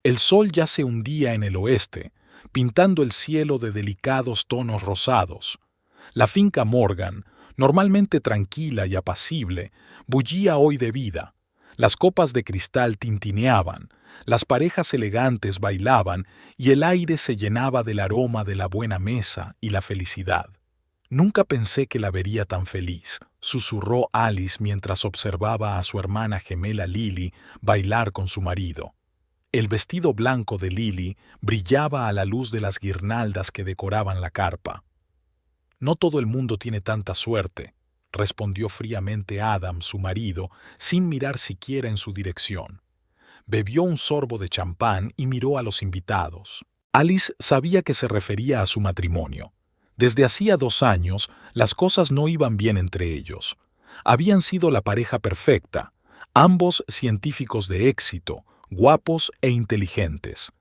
El sol ya se hundía en el oeste, pintando el cielo de delicados tonos rosados. La finca Morgan, normalmente tranquila y apacible, bullía hoy de vida. Las copas de cristal tintineaban, las parejas elegantes bailaban y el aire se llenaba del aroma de la buena mesa y la felicidad. Nunca pensé que la vería tan feliz, susurró Alice mientras observaba a su hermana gemela Lily bailar con su marido. El vestido blanco de Lily brillaba a la luz de las guirnaldas que decoraban la carpa. No todo el mundo tiene tanta suerte, respondió fríamente Adam, su marido, sin mirar siquiera en su dirección. Bebió un sorbo de champán y miró a los invitados. Alice sabía que se refería a su matrimonio. Desde hacía 2 años, las cosas no iban bien entre ellos. Habían sido la pareja perfecta, ambos científicos de éxito, guapos e inteligentes.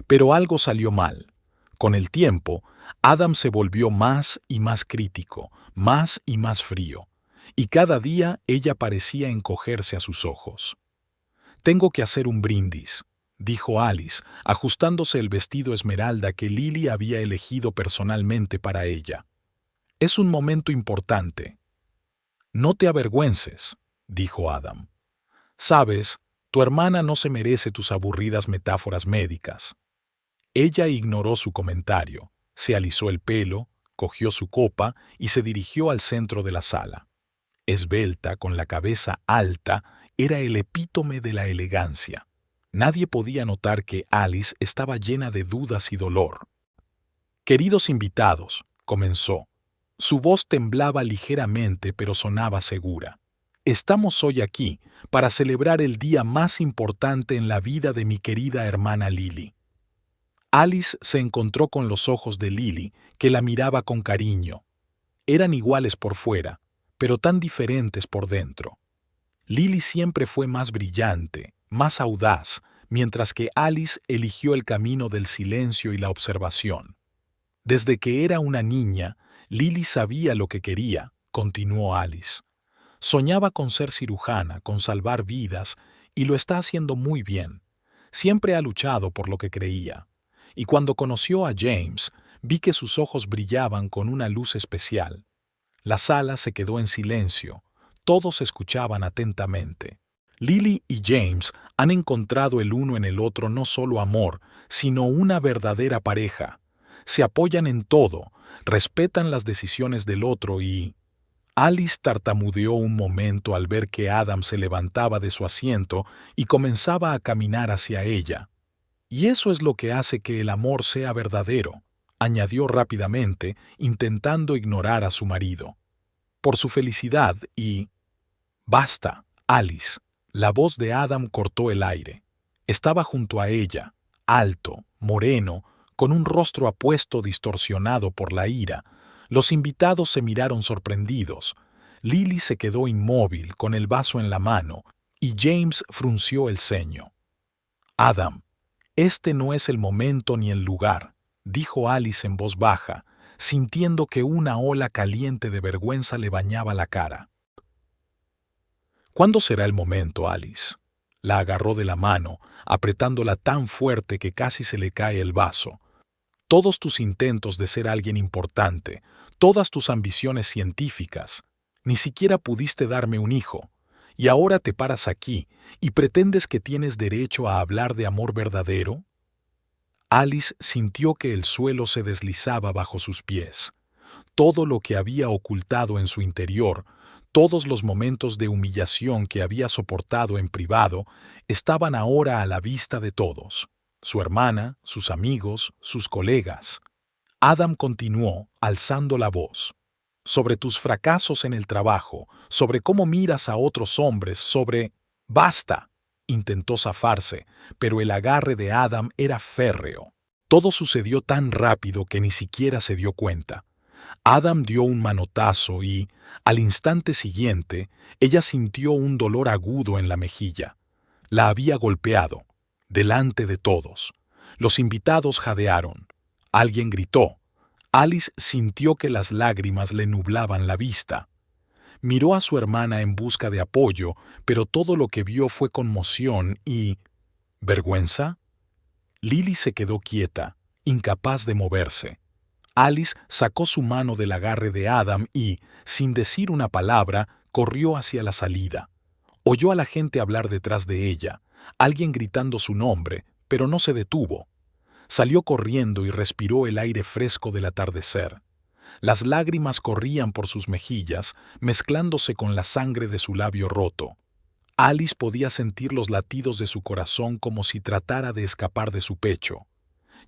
Pero algo salió mal. Con el tiempo, Adam se volvió más y más crítico, más y más frío, y cada día ella parecía encogerse a sus ojos. «Tengo que hacer un brindis», dijo Alice, ajustándose el vestido esmeralda que Lily había elegido personalmente para ella. «Es un momento importante». «No te avergüences», dijo Adam. «Sabes, tu hermana no se merece tus aburridas metáforas médicas». Ella ignoró su comentario, se alisó el pelo, cogió su copa y se dirigió al centro de la sala. Esbelta, con la cabeza alta, era el epítome de la elegancia. Nadie podía notar que Alice estaba llena de dudas y dolor. «Queridos invitados», comenzó. Su voz temblaba ligeramente pero sonaba segura. «Estamos hoy aquí para celebrar el día más importante en la vida de mi querida hermana Lily». Alice se encontró con los ojos de Lily, que la miraba con cariño. Eran iguales por fuera, pero tan diferentes por dentro. Lily siempre fue más brillante, más audaz, mientras que Alice eligió el camino del silencio y la observación. Desde que era una niña, Lily sabía lo que quería, continuó Alice. Soñaba con ser cirujana, con salvar vidas, y lo está haciendo muy bien. Siempre ha luchado por lo que creía. Y cuando conoció a James, vi que sus ojos brillaban con una luz especial. La sala se quedó en silencio. Todos escuchaban atentamente. Lily y James han encontrado el uno en el otro no solo amor, sino una verdadera pareja. Se apoyan en todo, respetan las decisiones del otro y... Alice tartamudeó un momento al ver que Adam se levantaba de su asiento y comenzaba a caminar hacia ella. «Y eso es lo que hace que el amor sea verdadero», añadió rápidamente, intentando ignorar a su marido. «Por su felicidad y...» «Basta, Alice». La voz de Adam cortó el aire. Estaba junto a ella, alto, moreno, con un rostro apuesto distorsionado por la ira. Los invitados se miraron sorprendidos. Lily se quedó inmóvil, con el vaso en la mano, y James frunció el ceño. «Adam, este no es el momento ni el lugar», dijo Alice en voz baja, sintiendo que una ola caliente de vergüenza le bañaba la cara. «¿Cuándo será el momento, Alice?» La agarró de la mano, apretándola tan fuerte que casi se le cae el vaso. «Todos tus intentos de ser alguien importante, todas tus ambiciones científicas, ni siquiera pudiste darme un hijo. ¿Y ahora te paras aquí y pretendes que tienes derecho a hablar de amor verdadero?» Alice sintió que el suelo se deslizaba bajo sus pies. Todo lo que había ocultado en su interior, todos los momentos de humillación que había soportado en privado, estaban ahora a la vista de todos. Su hermana, sus amigos, sus colegas. Adam continuó, alzando la voz. «Sobre tus fracasos en el trabajo, sobre cómo miras a otros hombres, sobre...» «¡Basta!», intentó zafarse, pero el agarre de Adam era férreo. Todo sucedió tan rápido que ni siquiera se dio cuenta. Adam dio un manotazo y, al instante siguiente, ella sintió un dolor agudo en la mejilla. La había golpeado, delante de todos. Los invitados jadearon. Alguien gritó. Alice sintió que las lágrimas le nublaban la vista. Miró a su hermana en busca de apoyo, pero todo lo que vio fue conmoción y... ¿vergüenza? Lily se quedó quieta, incapaz de moverse. Alice sacó su mano del agarre de Adam y, sin decir una palabra, corrió hacia la salida. Oyó a la gente hablar detrás de ella, alguien gritando su nombre, pero no se detuvo. Salió corriendo y respiró el aire fresco del atardecer. Las lágrimas corrían por sus mejillas, mezclándose con la sangre de su labio roto. Alice podía sentir los latidos de su corazón como si tratara de escapar de su pecho.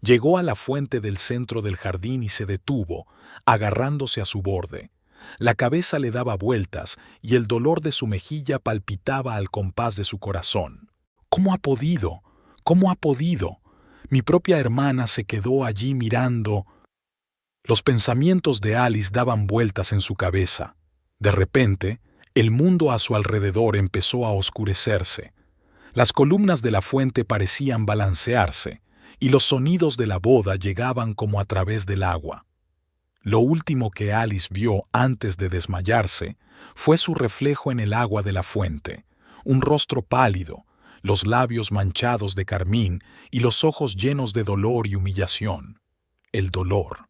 Llegó a la fuente del centro del jardín y se detuvo, agarrándose a su borde. La cabeza le daba vueltas y el dolor de su mejilla palpitaba al compás de su corazón. ¿Cómo ha podido? ¿Cómo ha podido? Mi propia hermana se quedó allí mirando. Los pensamientos de Alice daban vueltas en su cabeza. De repente, el mundo a su alrededor empezó a oscurecerse. Las columnas de la fuente parecían balancearse, y los sonidos de la boda llegaban como a través del agua. Lo último que Alice vio antes de desmayarse fue su reflejo en el agua de la fuente, un rostro pálido, los labios manchados de carmín y los ojos llenos de dolor y humillación. El dolor.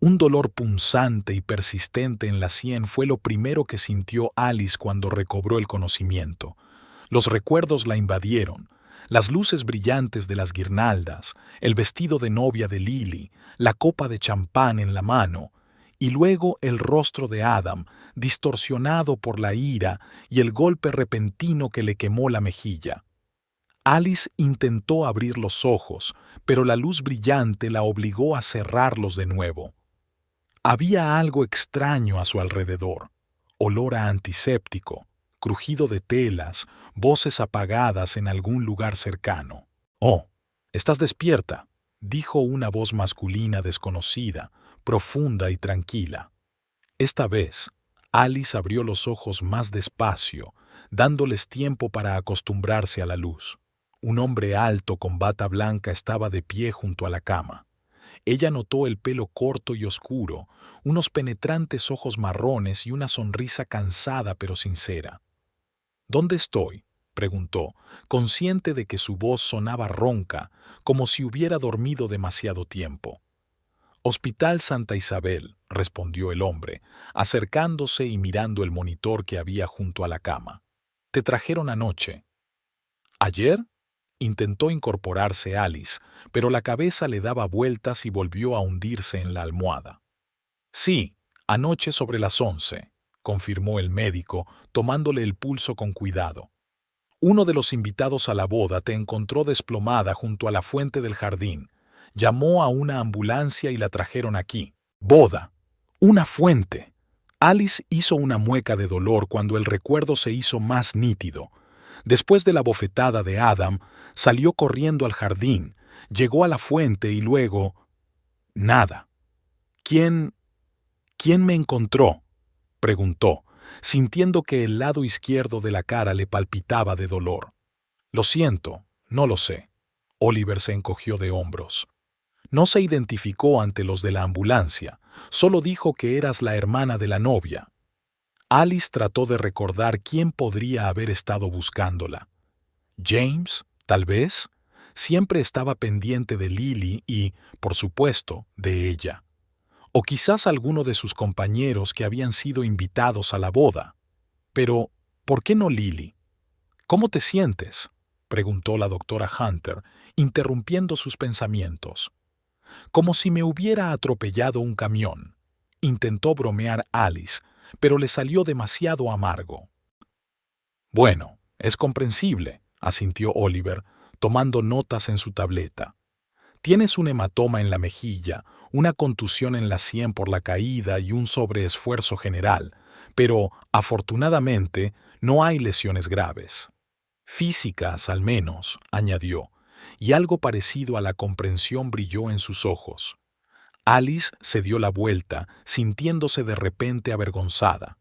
Un dolor punzante y persistente en la sien fue lo primero que sintió Alice cuando recobró el conocimiento. Los recuerdos la invadieron. Las luces brillantes de las guirnaldas, el vestido de novia de Lily, la copa de champán en la mano, y luego el rostro de Adam, distorsionado por la ira y el golpe repentino que le quemó la mejilla. Alice intentó abrir los ojos, pero la luz brillante la obligó a cerrarlos de nuevo. Había algo extraño a su alrededor, olor a antiséptico, crujido de telas, voces apagadas en algún lugar cercano. «Oh, estás despierta», dijo una voz masculina desconocida, profunda y tranquila. Esta vez, Alice abrió los ojos más despacio, dándoles tiempo para acostumbrarse a la luz. Un hombre alto con bata blanca estaba de pie junto a la cama. Ella notó el pelo corto y oscuro, unos penetrantes ojos marrones y una sonrisa cansada pero sincera. «¿Dónde estoy?», preguntó, consciente de que su voz sonaba ronca, como si hubiera dormido demasiado tiempo. «Hospital Santa Isabel», respondió el hombre, acercándose y mirando el monitor que había junto a la cama. «Te trajeron anoche». «¿Ayer?», intentó incorporarse Alice, pero la cabeza le daba vueltas y volvió a hundirse en la almohada. «Sí, anoche sobre las 11», confirmó el médico, tomándole el pulso con cuidado. «Uno de los invitados a la boda te encontró desplomada junto a la fuente del jardín. Llamó a una ambulancia y la trajeron aquí». «Boda. Una fuente». Alice hizo una mueca de dolor cuando el recuerdo se hizo más nítido. Después de la bofetada de Adam, salió corriendo al jardín, llegó a la fuente y luego... nada. ¿Quién me encontró?», preguntó, sintiendo que el lado izquierdo de la cara le palpitaba de dolor. «Lo siento, no lo sé». Oliver se encogió de hombros. «No se identificó ante los de la ambulancia, solo dijo que eras la hermana de la novia». Alice trató de recordar quién podría haber estado buscándola. James, tal vez. Siempre estaba pendiente de Lily y, por supuesto, de ella. O quizás alguno de sus compañeros que habían sido invitados a la boda. Pero, ¿por qué no Lily? «¿Cómo te sientes?», preguntó la doctora Hunter, interrumpiendo sus pensamientos. «Como si me hubiera atropellado un camión», intentó bromear Alice, pero le salió demasiado amargo. «Bueno, es comprensible», asintió Oliver, tomando notas en su tableta. «Tienes un hematoma en la mejilla, una contusión en la sien por la caída y un sobreesfuerzo general, pero, afortunadamente, no hay lesiones graves. Físicas, al menos», añadió, y algo parecido a la comprensión brilló en sus ojos. Alice se dio la vuelta, sintiéndose de repente avergonzada.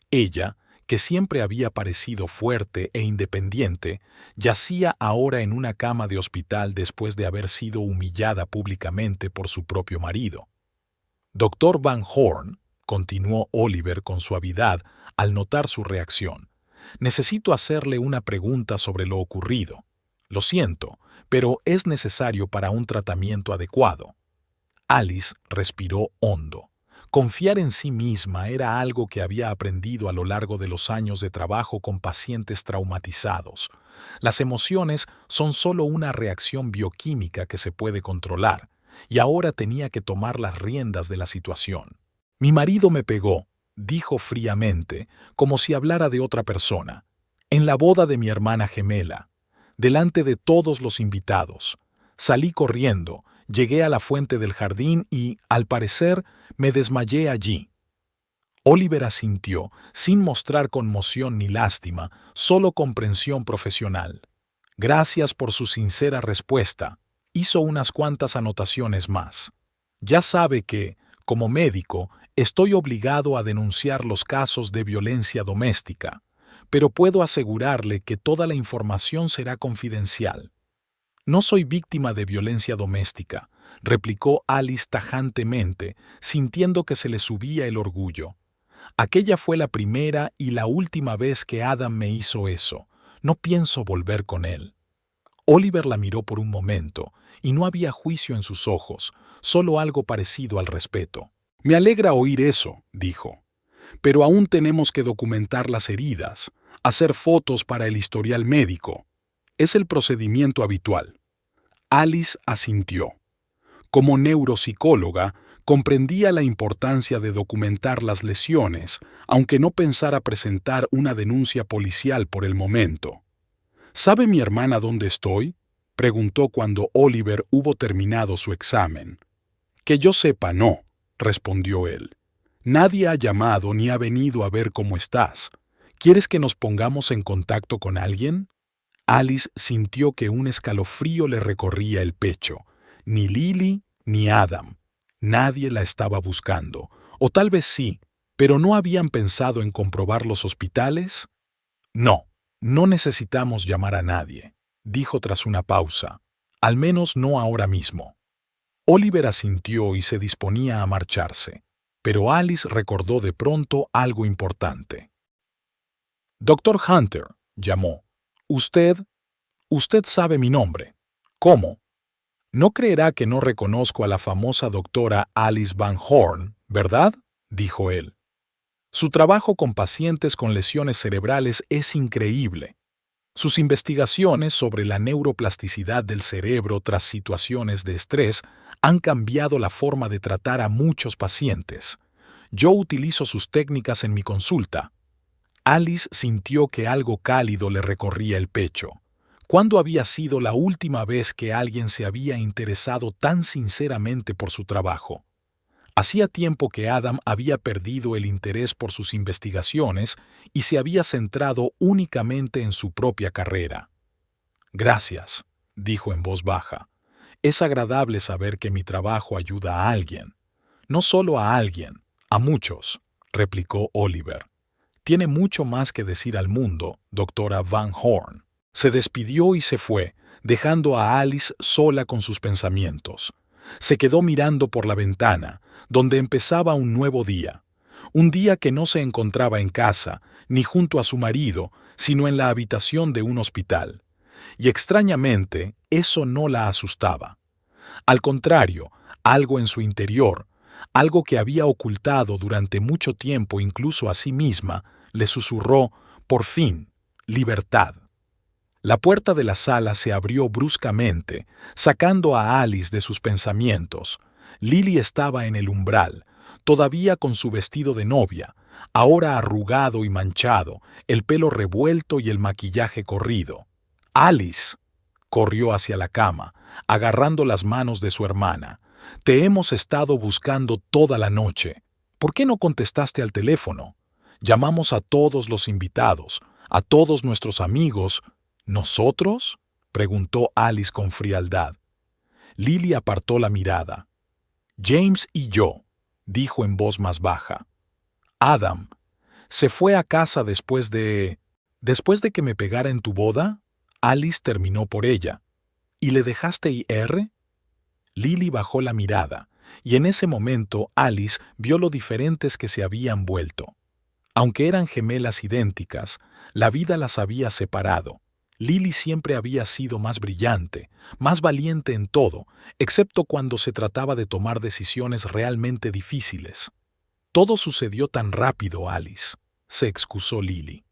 Ella, que siempre había parecido fuerte e independiente, yacía ahora en una cama de hospital después de haber sido humillada públicamente por su propio marido. «Doctor Van Horn», continuó Oliver con suavidad al notar su reacción, «necesito hacerle una pregunta sobre lo ocurrido. Lo siento, pero es necesario para un tratamiento adecuado. Alice respiró hondo. Confiar en sí misma era algo que había aprendido a lo largo de los años de trabajo con pacientes traumatizados. Las emociones son solo una reacción bioquímica que se puede controlar, y ahora tenía que tomar las riendas de la situación. Mi marido me pegó, dijo fríamente, como si hablara de otra persona, en la boda de mi hermana gemela, delante de todos los invitados. Salí corriendo. Llegué a la fuente del jardín y, al parecer, me desmayé allí. Oliver asintió, sin mostrar conmoción ni lástima, solo comprensión profesional. Gracias por su sincera respuesta. Hizo unas cuantas anotaciones más. Ya sabe que, como médico, estoy obligado a denunciar los casos de violencia doméstica, pero puedo asegurarle que toda la información será confidencial. No soy víctima de violencia doméstica, replicó Alice tajantemente, sintiendo que se le subía el orgullo. Aquella fue la primera y la última vez que Adam me hizo eso. No pienso volver con él. Oliver la miró por un momento, y no había juicio en sus ojos, solo algo parecido al respeto. Me alegra oír eso, dijo. Pero aún tenemos que documentar las heridas, hacer fotos para el historial médico. Es el procedimiento habitual. Alice asintió. Como neuropsicóloga, comprendía la importancia de documentar las lesiones, aunque no pensara presentar una denuncia policial por el momento. ¿Sabe mi hermana dónde estoy?, preguntó cuando Oliver hubo terminado su examen. Que yo sepa, no, respondió él. Nadie ha llamado ni ha venido a ver cómo estás. ¿Quieres que nos pongamos en contacto con alguien? Alice sintió que un escalofrío le recorría el pecho. Ni Lily ni Adam. Nadie la estaba buscando. O tal vez sí, pero ¿no habían pensado en comprobar los hospitales? No, no necesitamos llamar a nadie, dijo tras una pausa. Al menos no ahora mismo. Oliver asintió y se disponía a marcharse, pero Alice recordó de pronto algo importante. «Doctor Hunter», llamó. Usted sabe mi nombre. ¿Cómo? No creerá que no reconozco a la famosa doctora Alice Van Horn, ¿verdad?, dijo él. Su trabajo con pacientes con lesiones cerebrales es increíble. Sus investigaciones sobre la neuroplasticidad del cerebro tras situaciones de estrés han cambiado la forma de tratar a muchos pacientes. Yo utilizo sus técnicas en mi consulta. Alice sintió que algo cálido le recorría el pecho. ¿Cuándo había sido la última vez que alguien se había interesado tan sinceramente por su trabajo? Hacía tiempo que Adam había perdido el interés por sus investigaciones y se había centrado únicamente en su propia carrera. «Gracias», dijo en voz baja. «Es agradable saber que mi trabajo ayuda a alguien». «No solo a alguien, a muchos», replicó Oliver. «Tiene mucho más que decir al mundo, doctora Van Horn». Se despidió y se fue, dejando a Alice sola con sus pensamientos. Se quedó mirando por la ventana, donde empezaba un nuevo día. Un día que no se encontraba en casa, ni junto a su marido, sino en la habitación de un hospital. Y extrañamente, eso no la asustaba. Al contrario, algo en su interior, algo que había ocultado durante mucho tiempo incluso a sí misma, le susurró, por fin, libertad. La puerta de la sala se abrió bruscamente, sacando a Alice de sus pensamientos. Lily estaba en el umbral, todavía con su vestido de novia, ahora arrugado y manchado, el pelo revuelto y el maquillaje corrido. «Alice», corrió hacia la cama, agarrando las manos de su hermana. «Te hemos estado buscando toda la noche. ¿Por qué no contestaste al teléfono? Llamamos a todos los invitados, a todos nuestros amigos». «¿Nosotros?», preguntó Alice con frialdad. Lily apartó la mirada. «James y yo», dijo en voz más baja. «Adam, ¿se fue a casa después de que me pegara en tu boda?», Alice terminó por ella. «¿Y le dejaste ir?». Lily bajó la mirada, y en ese momento Alice vio lo diferentes que se habían vuelto. Aunque eran gemelas idénticas, la vida las había separado. Lily siempre había sido más brillante, más valiente en todo, excepto cuando se trataba de tomar decisiones realmente difíciles. Todo sucedió tan rápido, Alice, se excusó Lily.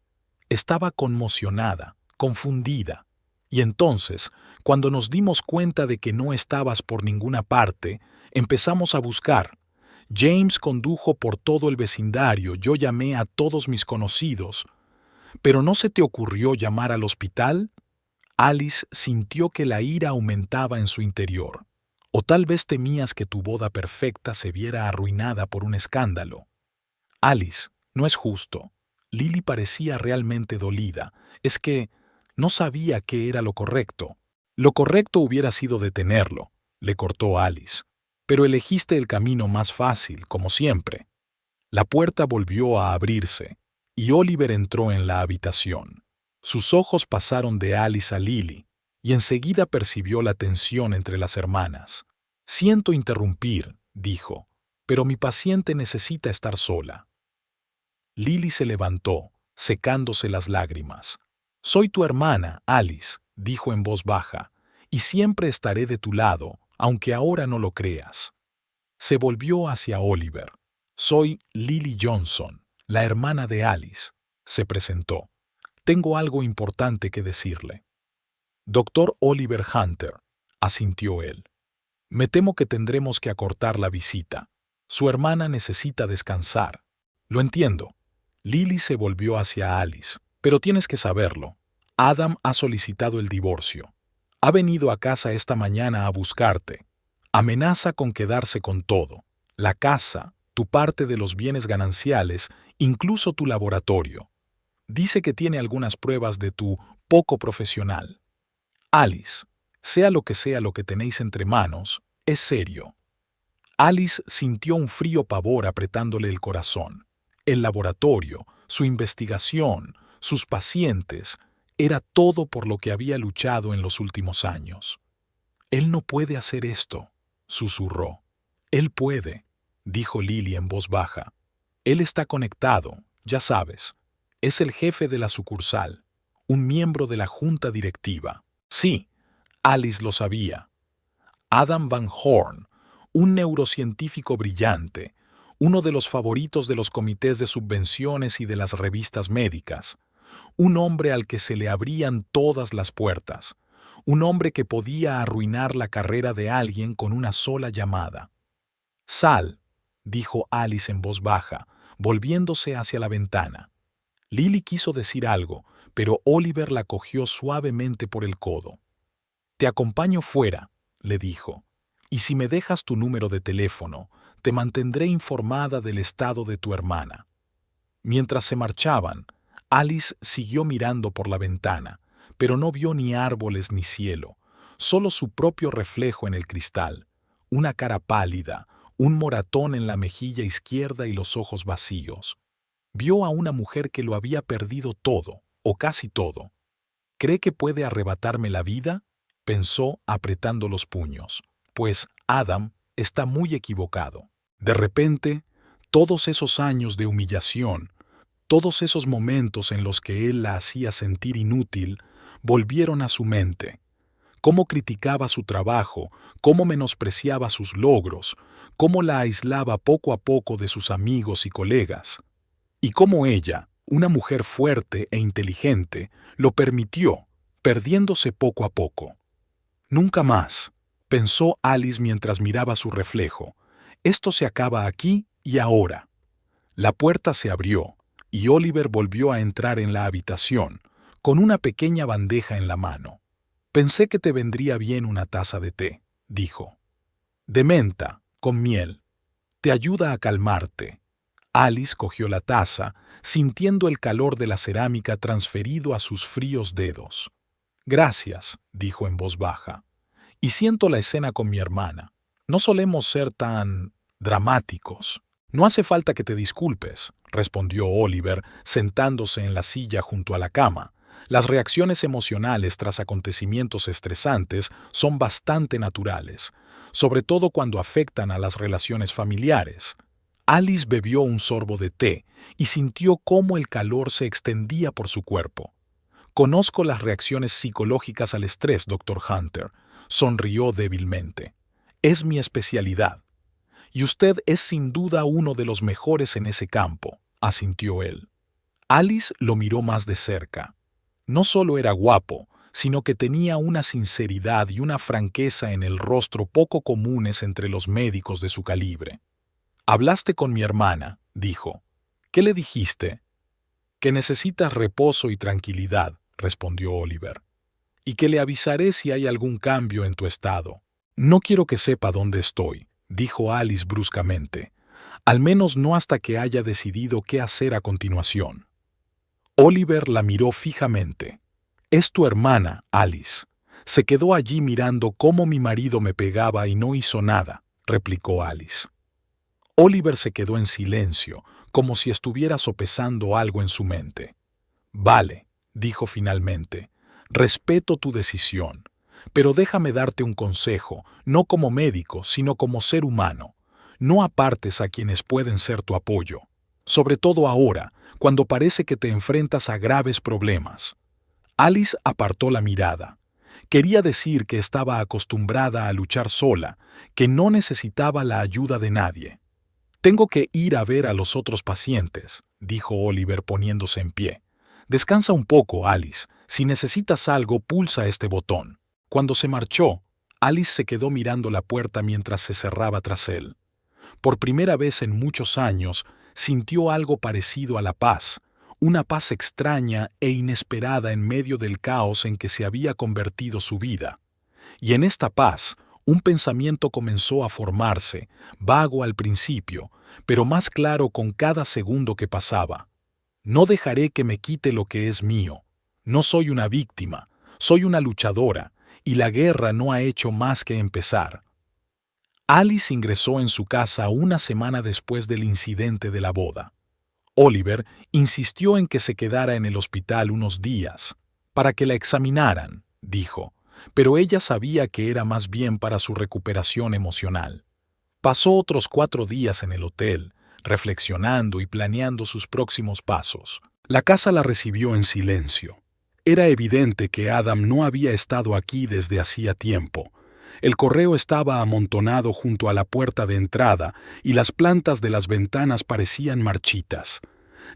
Estaba conmocionada, confundida. Y entonces, cuando nos dimos cuenta de que no estabas por ninguna parte, empezamos a buscar. James condujo por todo el vecindario, yo llamé a todos mis conocidos. ¿Pero no se te ocurrió llamar al hospital? Alice sintió que la ira aumentaba en su interior. O tal vez temías que tu boda perfecta se viera arruinada por un escándalo. Alice, no es justo. Lily parecía realmente dolida. Es que no sabía qué era lo correcto. Lo correcto hubiera sido detenerlo, le cortó Alice. Pero elegiste el camino más fácil, como siempre. La puerta volvió a abrirse, y Oliver entró en la habitación. Sus ojos pasaron de Alice a Lily, y enseguida percibió la tensión entre las hermanas. «Siento interrumpir», dijo, «pero mi paciente necesita estar sola». Lily se levantó, secándose las lágrimas. «Soy tu hermana, Alice», dijo en voz baja, «y siempre estaré de tu lado, aunque ahora no lo creas». Se volvió hacia Oliver. «Soy Lily Johnson, la hermana de Alice», se presentó. «Tengo algo importante que decirle». «Doctor Oliver Hunter», asintió él. «Me temo que tendremos que acortar la visita. Su hermana necesita descansar». «Lo entiendo». Lily se volvió hacia Alice. «Pero tienes que saberlo. Adam ha solicitado el divorcio. Ha venido a casa esta mañana a buscarte. Amenaza con quedarse con todo. La casa, tu parte de los bienes gananciales, incluso tu laboratorio. Dice que tiene algunas pruebas de tu poco profesional. Alice, sea lo que tenéis entre manos, es serio». Alice sintió un frío pavor apretándole el corazón. El laboratorio, su investigación, sus pacientes, era todo por lo que había luchado en los últimos años. «Él no puede hacer esto», susurró. «Él puede», dijo Lily en voz baja. «Él está conectado, ya sabes. Es el jefe de la sucursal, un miembro de la junta directiva». Sí, Alice lo sabía. Adam Van Horn, un neurocientífico brillante, uno de los favoritos de los comités de subvenciones y de las revistas médicas, un hombre al que se le abrían todas las puertas, un hombre que podía arruinar la carrera de alguien con una sola llamada. «Sal», dijo Alice en voz baja, volviéndose hacia la ventana. Lily quiso decir algo, pero Oliver la cogió suavemente por el codo. «Te acompaño fuera», le dijo, «y si me dejas tu número de teléfono, te mantendré informada del estado de tu hermana». Mientras se marchaban, Alice siguió mirando por la ventana, pero no vio ni árboles ni cielo, solo su propio reflejo en el cristal, una cara pálida, un moratón en la mejilla izquierda y los ojos vacíos. Vio a una mujer que lo había perdido todo, o casi todo. «¿Cree que puede arrebatarme la vida?», pensó apretando los puños. «Pues Adam está muy equivocado». De repente, todos esos años de humillación, todos esos momentos en los que él la hacía sentir inútil, volvieron a su mente. Cómo criticaba su trabajo, cómo menospreciaba sus logros, cómo la aislaba poco a poco de sus amigos y colegas. Y cómo ella, una mujer fuerte e inteligente, lo permitió, perdiéndose poco a poco. «Nunca más», pensó Alice mientras miraba su reflejo. «Esto se acaba aquí y ahora». La puerta se abrió, y Oliver volvió a entrar en la habitación, con una pequeña bandeja en la mano. «Pensé que te vendría bien una taza de té», dijo. «De menta, con miel. Te ayuda a calmarte». Alice cogió la taza, sintiendo el calor de la cerámica transferido a sus fríos dedos. «Gracias», dijo en voz baja. «Y siento la escena con mi hermana. No solemos ser tan dramáticos». «No hace falta que te disculpes», respondió Oliver, sentándose en la silla junto a la cama. «Las reacciones emocionales tras acontecimientos estresantes son bastante naturales, sobre todo cuando afectan a las relaciones familiares». Alice bebió un sorbo de té y sintió cómo el calor se extendía por su cuerpo. Conozco las reacciones psicológicas al estrés, Dr. Hunter. Sonrió débilmente. Es mi especialidad. Y usted es sin duda uno de los mejores en ese campo, asintió él. Alice lo miró más de cerca. No solo era guapo, sino que tenía una sinceridad y una franqueza en el rostro poco comunes entre los médicos de su calibre. «Hablaste con mi hermana», dijo. «¿Qué le dijiste?» «Que necesitas reposo y tranquilidad», respondió Oliver. «Y que le avisaré si hay algún cambio en tu estado». «No quiero que sepa dónde estoy», dijo Alice bruscamente. «Al menos no hasta que haya decidido qué hacer a continuación». Oliver la miró fijamente. «Es tu hermana, Alice. Se quedó allí mirando cómo mi marido me pegaba y no hizo nada», replicó Alice. Oliver se quedó en silencio, como si estuviera sopesando algo en su mente. «Vale», dijo finalmente, «respeto tu decisión, pero déjame darte un consejo, no como médico, sino como ser humano. No apartes a quienes pueden ser tu apoyo, sobre todo ahora, cuando parece que te enfrentas a graves problemas». Alice apartó la mirada. Quería decir que estaba acostumbrada a luchar sola, que no necesitaba la ayuda de nadie. «Tengo que ir a ver a los otros pacientes», dijo Oliver poniéndose en pie. «Descansa un poco, Alice. Si necesitas algo, pulsa este botón». Cuando se marchó, Alice se quedó mirando la puerta mientras se cerraba tras él. Por primera vez en muchos años, sintió algo parecido a la paz, una paz extraña e inesperada en medio del caos en que se había convertido su vida. Y en esta paz, un pensamiento comenzó a formarse, vago al principio, pero más claro con cada segundo que pasaba. «No dejaré que me quite lo que es mío. No soy una víctima, soy una luchadora, y la guerra no ha hecho más que empezar». Alice ingresó en su casa una semana después del incidente de la boda. Oliver insistió en que se quedara en el hospital unos días, para que la examinaran, dijo, pero ella sabía que era más bien para su recuperación emocional. Pasó otros 4 días en el hotel, reflexionando y planeando sus próximos pasos. La casa la recibió en silencio. Era evidente que Adam no había estado aquí desde hacía tiempo. El correo estaba amontonado junto a la puerta de entrada y las plantas de las ventanas parecían marchitas.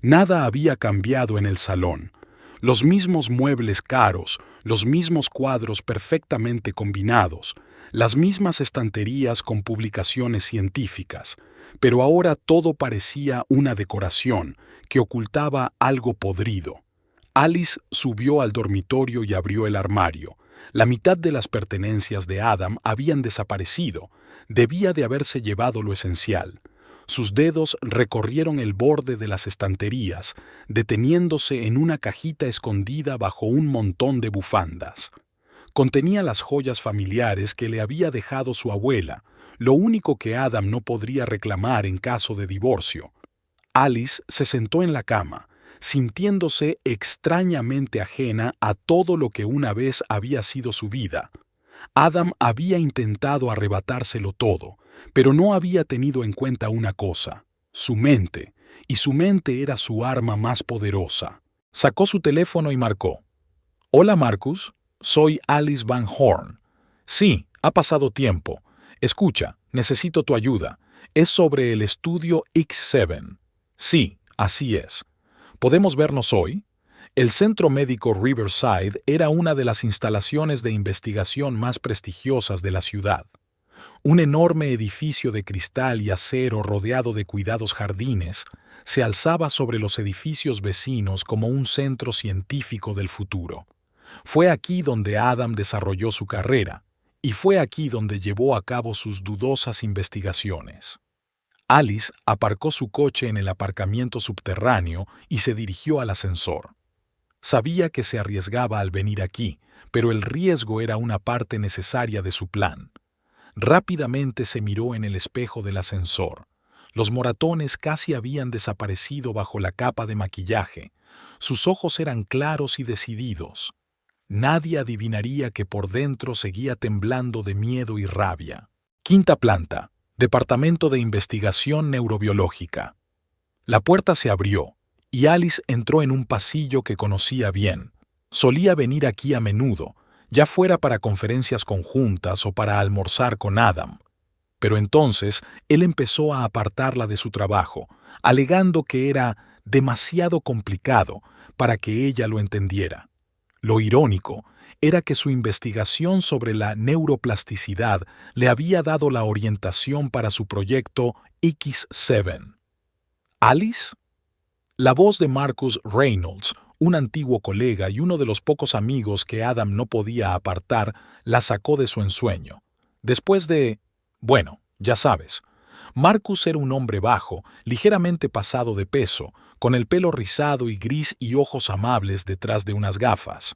Nada había cambiado en el salón. Los mismos muebles caros, los mismos cuadros perfectamente combinados, las mismas estanterías con publicaciones científicas, pero ahora todo parecía una decoración que ocultaba algo podrido. Alice subió al dormitorio y abrió el armario. La mitad de las pertenencias de Adam habían desaparecido. Debía de haberse llevado lo esencial. Sus dedos recorrieron el borde de las estanterías, deteniéndose en una cajita escondida bajo un montón de bufandas. Contenía las joyas familiares que le había dejado su abuela, lo único que Adam no podría reclamar en caso de divorcio. Alice se sentó en la cama, sintiéndose extrañamente ajena a todo lo que una vez había sido su vida. Adam había intentado arrebatárselo todo, pero no había tenido en cuenta una cosa, su mente, y su mente era su arma más poderosa. Sacó su teléfono y marcó. «Hola, Marcus, soy Alice Van Horn. Sí, ha pasado tiempo. Escucha, necesito tu ayuda. Es sobre el estudio X7. Sí, así es. ¿Podemos vernos hoy?» El Centro Médico Riverside era una de las instalaciones de investigación más prestigiosas de la ciudad. Un enorme edificio de cristal y acero rodeado de cuidados jardines se alzaba sobre los edificios vecinos como un centro científico del futuro. Fue aquí donde Adam desarrolló su carrera, y fue aquí donde llevó a cabo sus dudosas investigaciones. Alice aparcó su coche en el aparcamiento subterráneo y se dirigió al ascensor. Sabía que se arriesgaba al venir aquí, pero el riesgo era una parte necesaria de su plan. Rápidamente se miró en el espejo del ascensor. Los moratones casi habían desaparecido bajo la capa de maquillaje. Sus ojos eran claros y decididos. Nadie adivinaría que por dentro seguía temblando de miedo y rabia. 5ª planta. Departamento de Investigación Neurobiológica. La puerta se abrió, y Alice entró en un pasillo que conocía bien. Solía venir aquí a menudo, ya fuera para conferencias conjuntas o para almorzar con Adam. Pero entonces él empezó a apartarla de su trabajo, alegando que era demasiado complicado para que ella lo entendiera. Lo irónico era que su investigación sobre la neuroplasticidad le había dado la orientación para su proyecto X7. ¿Alice? La voz de Marcus Reynolds, un antiguo colega y uno de los pocos amigos que Adam no podía apartar, la sacó de su ensueño. Después de... Bueno, ya sabes. Marcus era un hombre bajo, ligeramente pasado de peso, con el pelo rizado y gris y ojos amables detrás de unas gafas.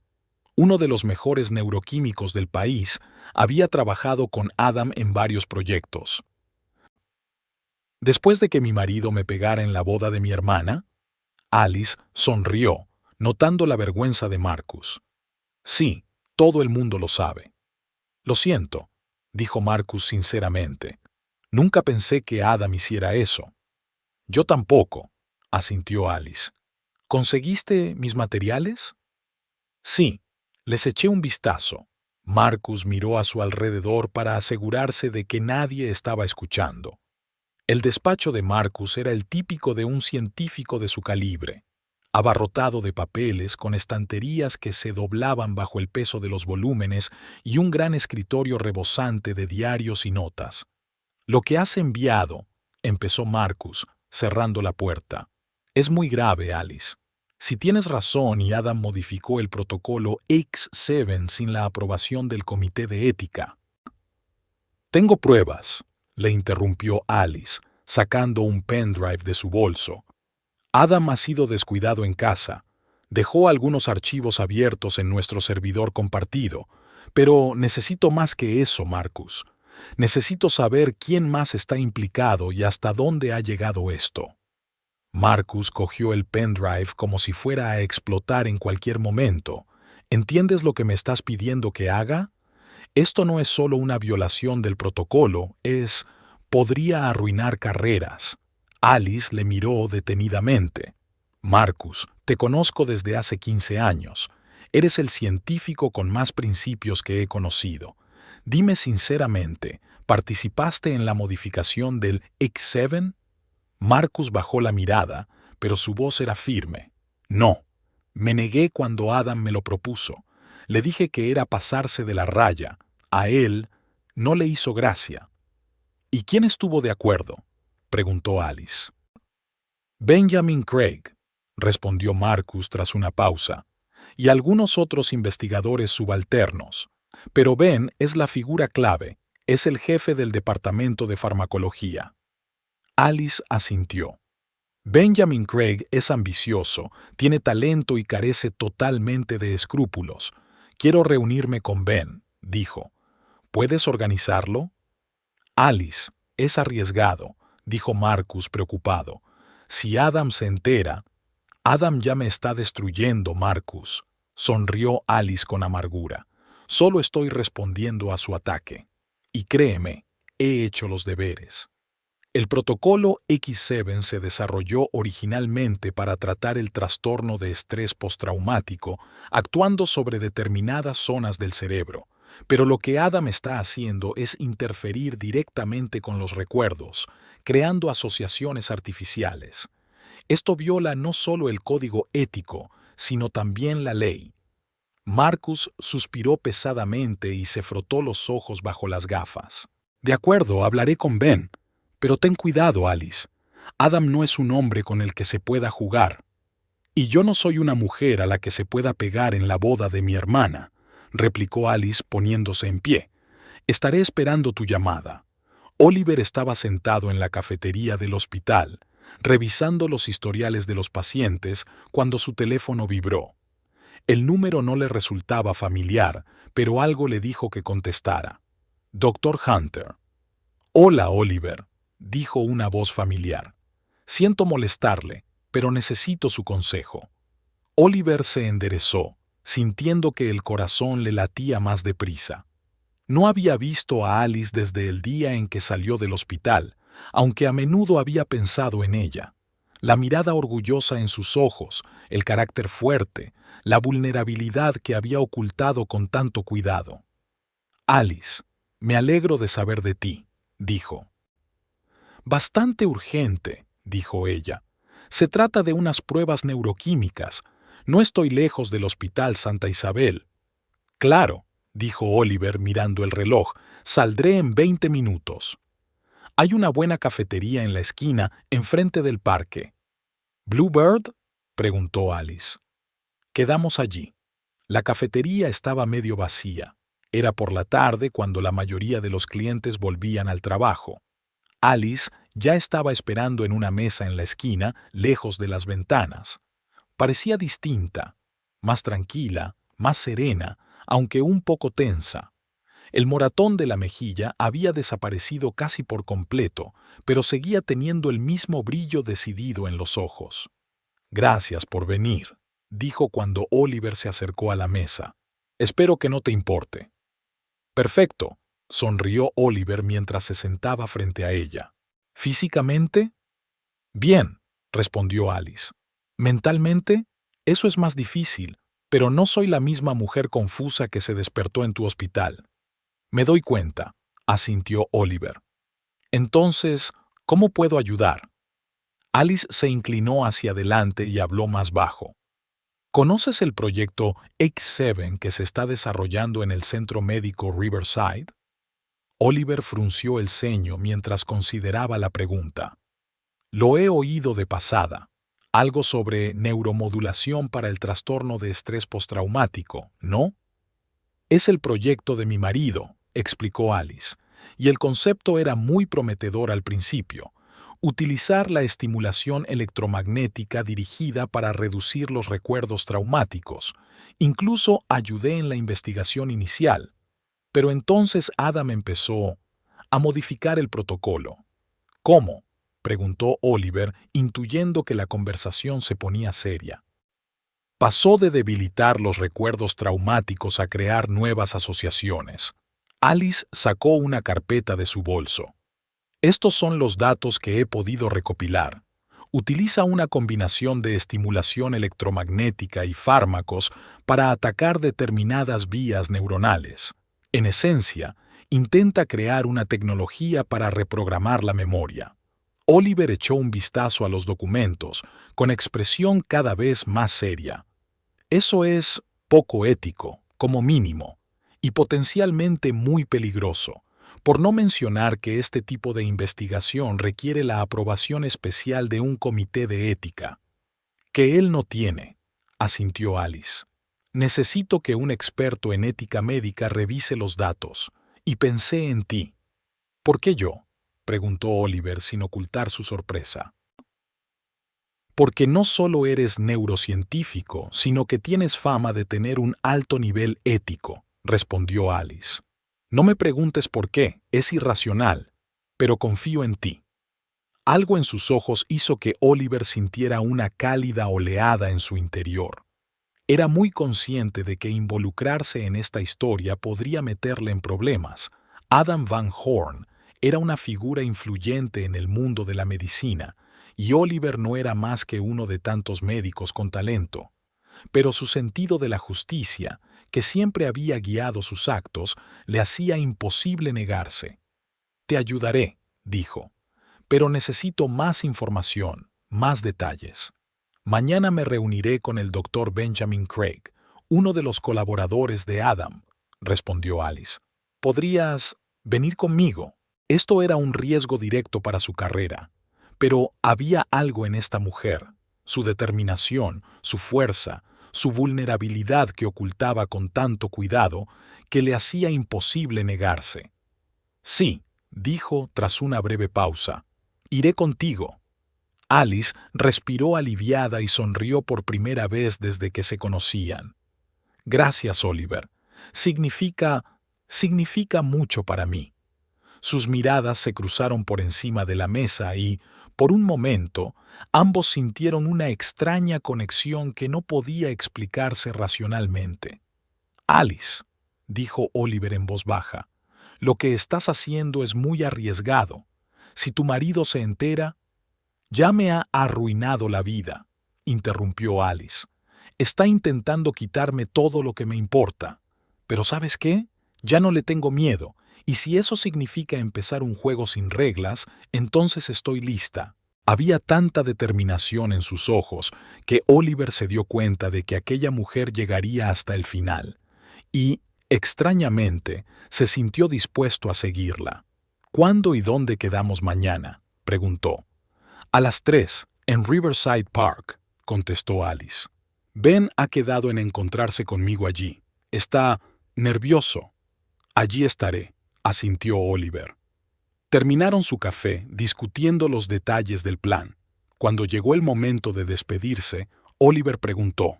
Uno de los mejores neuroquímicos del país, había trabajado con Adam en varios proyectos. Después de que mi marido me pegara en la boda de mi hermana, Alice sonrió, notando la vergüenza de Marcus. Sí, todo el mundo lo sabe. Lo siento, dijo Marcus sinceramente. Nunca pensé que Adam hiciera eso. Yo tampoco, asintió Alice. ¿Conseguiste mis materiales? Sí, les eché un vistazo. Marcus miró a su alrededor para asegurarse de que nadie estaba escuchando. El despacho de Marcus era el típico de un científico de su calibre, abarrotado de papeles con estanterías que se doblaban bajo el peso de los volúmenes y un gran escritorio rebosante de diarios y notas. «Lo que has enviado», empezó Marcus, cerrando la puerta, «es muy grave, Alice. Si tienes razón y Adam modificó el protocolo X7 sin la aprobación del Comité de Ética». «Tengo pruebas», le interrumpió Alice, sacando un pendrive de su bolso. «Adam ha sido descuidado en casa. Dejó algunos archivos abiertos en nuestro servidor compartido. Pero necesito más que eso, Marcus. Necesito saber quién más está implicado y hasta dónde ha llegado esto». Marcus cogió el pendrive como si fuera a explotar en cualquier momento. «¿Entiendes lo que me estás pidiendo que haga? Esto no es solo una violación del protocolo, podría arruinar carreras». Alice le miró detenidamente. «Marcus, te conozco desde hace 15 años. Eres el científico con más principios que he conocido. Dime sinceramente, ¿participaste en la modificación del X7? Marcus bajó la mirada, pero su voz era firme. «No. Me negué cuando Adam me lo propuso. Le dije que era pasarse de la raya. A él no le hizo gracia». «¿Y quién estuvo de acuerdo?», preguntó Alice. «Benjamin Craig», respondió Marcus tras una pausa, «y algunos otros investigadores subalternos. Pero Ben es la figura clave, es el jefe del departamento de farmacología». Alice asintió. «Benjamin Craig es ambicioso, tiene talento y carece totalmente de escrúpulos. Quiero reunirme con Ben», dijo. «¿Puedes organizarlo?» «Alice, es arriesgado», dijo Marcus preocupado. «Si Adam se entera...» «Adam ya me está destruyendo, Marcus», sonrió Alice con amargura. «Solo estoy respondiendo a su ataque. Y créeme, he hecho los deberes». El protocolo X7 se desarrolló originalmente para tratar el trastorno de estrés postraumático, actuando sobre determinadas zonas del cerebro. Pero lo que Adam está haciendo es interferir directamente con los recuerdos, creando asociaciones artificiales. Esto viola no solo el código ético, sino también la ley. Marcus suspiró pesadamente y se frotó los ojos bajo las gafas. «De acuerdo, hablaré con Ben. Pero ten cuidado, Alice. Adam no es un hombre con el que se pueda jugar. Y yo no soy una mujer a la que se pueda pegar en la boda de mi hermana», replicó Alice poniéndose en pie. «Estaré esperando tu llamada». Oliver estaba sentado en la cafetería del hospital, revisando los historiales de los pacientes cuando su teléfono vibró. El número no le resultaba familiar, pero algo le dijo que contestara. «Dr. Hunter». «Hola, Oliver», dijo una voz familiar. «Siento molestarle, pero necesito su consejo». Oliver se enderezó, sintiendo que el corazón le latía más deprisa. No había visto a Alice desde el día en que salió del hospital, aunque a menudo había pensado en ella. La mirada orgullosa en sus ojos, el carácter fuerte, la vulnerabilidad que había ocultado con tanto cuidado. Alice, me alegro de saber de ti, dijo. Bastante urgente, dijo ella. Se trata de unas pruebas neuroquímicas. No estoy lejos del Hospital Santa Isabel. Claro, dijo Oliver mirando el reloj, saldré en 20 minutos. Hay una buena cafetería en la esquina, enfrente del parque. ¿Bluebird? Preguntó Alice. Quedamos allí. La cafetería estaba medio vacía. Era por la tarde cuando la mayoría de los clientes volvían al trabajo. Alice ya estaba esperando en una mesa en la esquina, lejos de las ventanas. Parecía distinta, más tranquila, más serena, aunque un poco tensa. El moratón de la mejilla había desaparecido casi por completo, pero seguía teniendo el mismo brillo decidido en los ojos. «Gracias por venir», dijo cuando Oliver se acercó a la mesa. «Espero que no te importe». «Perfecto», sonrió Oliver mientras se sentaba frente a ella. «¿Físicamente?» «Bien», respondió Alice. «Mentalmente, eso es más difícil, pero no soy la misma mujer confusa que se despertó en tu hospital». «Me doy cuenta», asintió Oliver. «Entonces, ¿cómo puedo ayudar?» Alice se inclinó hacia adelante y habló más bajo. ¿Conoces el proyecto X7 que se está desarrollando en el Centro Médico Riverside? Oliver frunció el ceño mientras consideraba la pregunta. Lo he oído de pasada. Algo sobre neuromodulación para el trastorno de estrés postraumático, ¿no? Es el proyecto de mi marido, explicó Alice, y el concepto era muy prometedor al principio. Utilizar la estimulación electromagnética dirigida para reducir los recuerdos traumáticos. Incluso ayudé en la investigación inicial. Pero entonces Adam empezó a modificar el protocolo. ¿Cómo?, preguntó Oliver, intuyendo que la conversación se ponía seria. Pasó de debilitar los recuerdos traumáticos a crear nuevas asociaciones. Alice sacó una carpeta de su bolso. Estos son los datos que he podido recopilar. Utiliza una combinación de estimulación electromagnética y fármacos para atacar determinadas vías neuronales. En esencia, intenta crear una tecnología para reprogramar la memoria. Oliver echó un vistazo a los documentos, con expresión cada vez más seria. Eso es poco ético, como mínimo, y potencialmente muy peligroso, por no mencionar que este tipo de investigación requiere la aprobación especial de un comité de ética. Que él no tiene, asintió Alice. Necesito que un experto en ética médica revise los datos, y pensé en ti. ¿Por qué yo?, preguntó Oliver sin ocultar su sorpresa. Porque no solo eres neurocientífico, sino que tienes fama de tener un alto nivel ético, respondió Alice. No me preguntes por qué, es irracional, pero confío en ti. Algo en sus ojos hizo que Oliver sintiera una cálida oleada en su interior. Era muy consciente de que involucrarse en esta historia podría meterle en problemas. Adam Van Horn era una figura influyente en el mundo de la medicina, y Oliver no era más que uno de tantos médicos con talento. Pero su sentido de la justicia, que siempre había guiado sus actos, le hacía imposible negarse. «Te ayudaré», dijo, «pero necesito más información, más detalles. Mañana me reuniré con el Dr. Benjamin Craig, uno de los colaboradores de Adam», respondió Alice. «¿Podrías venir conmigo?» Esto era un riesgo directo para su carrera, pero había algo en esta mujer, su determinación, su fuerza, su vulnerabilidad que ocultaba con tanto cuidado, que le hacía imposible negarse. «Sí», dijo tras una breve pausa, «iré contigo». Alice respiró aliviada y sonrió por primera vez desde que se conocían. «Gracias, Oliver. Significa mucho para mí». Sus miradas se cruzaron por encima de la mesa y, por un momento, ambos sintieron una extraña conexión que no podía explicarse racionalmente. «Alice», dijo Oliver en voz baja, «lo que estás haciendo es muy arriesgado. Si tu marido se entera...» Ya me ha arruinado la vida, interrumpió Alice. Está intentando quitarme todo lo que me importa. Pero ¿sabes qué? Ya no le tengo miedo, y si eso significa empezar un juego sin reglas, entonces estoy lista. Había tanta determinación en sus ojos que Oliver se dio cuenta de que aquella mujer llegaría hasta el final, y, extrañamente, se sintió dispuesto a seguirla. ¿Cuándo y dónde quedamos mañana?, preguntó. A las 3, en Riverside Park, contestó Alice. Ben ha quedado en encontrarse conmigo allí. Está nervioso. Allí estaré, asintió Oliver. Terminaron su café discutiendo los detalles del plan. Cuando llegó el momento de despedirse, Oliver preguntó: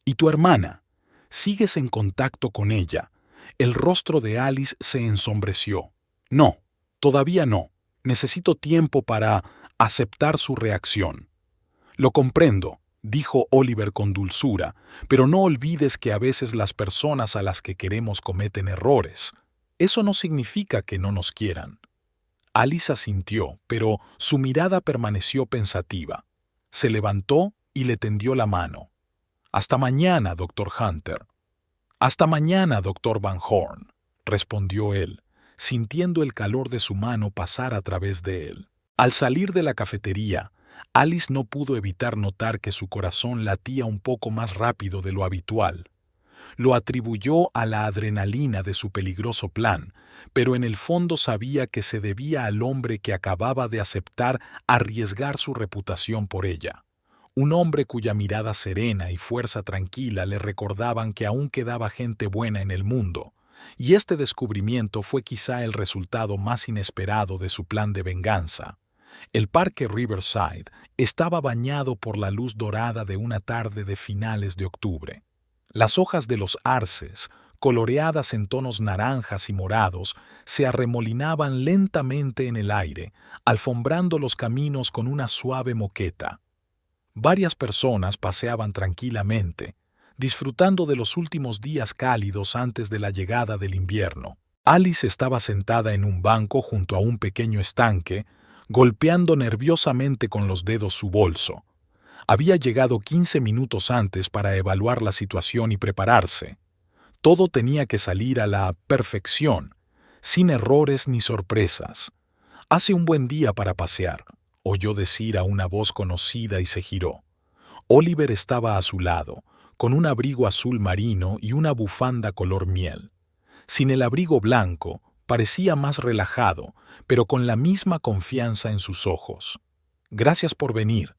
¿Y tu hermana? ¿Sigues en contacto con ella? El rostro de Alice se ensombreció. No, todavía no. Necesito tiempo para aceptar su reacción. Lo comprendo, dijo Oliver con dulzura, pero no olvides que a veces las personas a las que queremos cometen errores. Eso no significa que no nos quieran. Alice asintió, pero su mirada permaneció pensativa. Se levantó y le tendió la mano. «Hasta mañana, Dr. Hunter». «Hasta mañana, Dr. Van Horn», respondió él, sintiendo el calor de su mano pasar a través de él. Al salir de la cafetería, Alice no pudo evitar notar que su corazón latía un poco más rápido de lo habitual. Lo atribuyó a la adrenalina de su peligroso plan, pero en el fondo sabía que se debía al hombre que acababa de aceptar arriesgar su reputación por ella. Un hombre cuya mirada serena y fuerza tranquila le recordaban que aún quedaba gente buena en el mundo, y este descubrimiento fue quizá el resultado más inesperado de su plan de venganza. El parque Riverside estaba bañado por la luz dorada de una tarde de finales de octubre. Las hojas de los arces, coloreadas en tonos naranjas y morados, se arremolinaban lentamente en el aire, alfombrando los caminos con una suave moqueta. Varias personas paseaban tranquilamente, disfrutando de los últimos días cálidos antes de la llegada del invierno. Alice estaba sentada en un banco junto a un pequeño estanque, golpeando nerviosamente con los dedos su bolso. Había llegado 15 minutos antes para evaluar la situación y prepararse. Todo tenía que salir a la perfección, sin errores ni sorpresas. «Hace un buen día para pasear», oyó decir a una voz conocida y se giró. Oliver estaba a su lado, con un abrigo azul marino y una bufanda color miel. Sin el abrigo blanco, parecía más relajado, pero con la misma confianza en sus ojos. «Gracias por venir».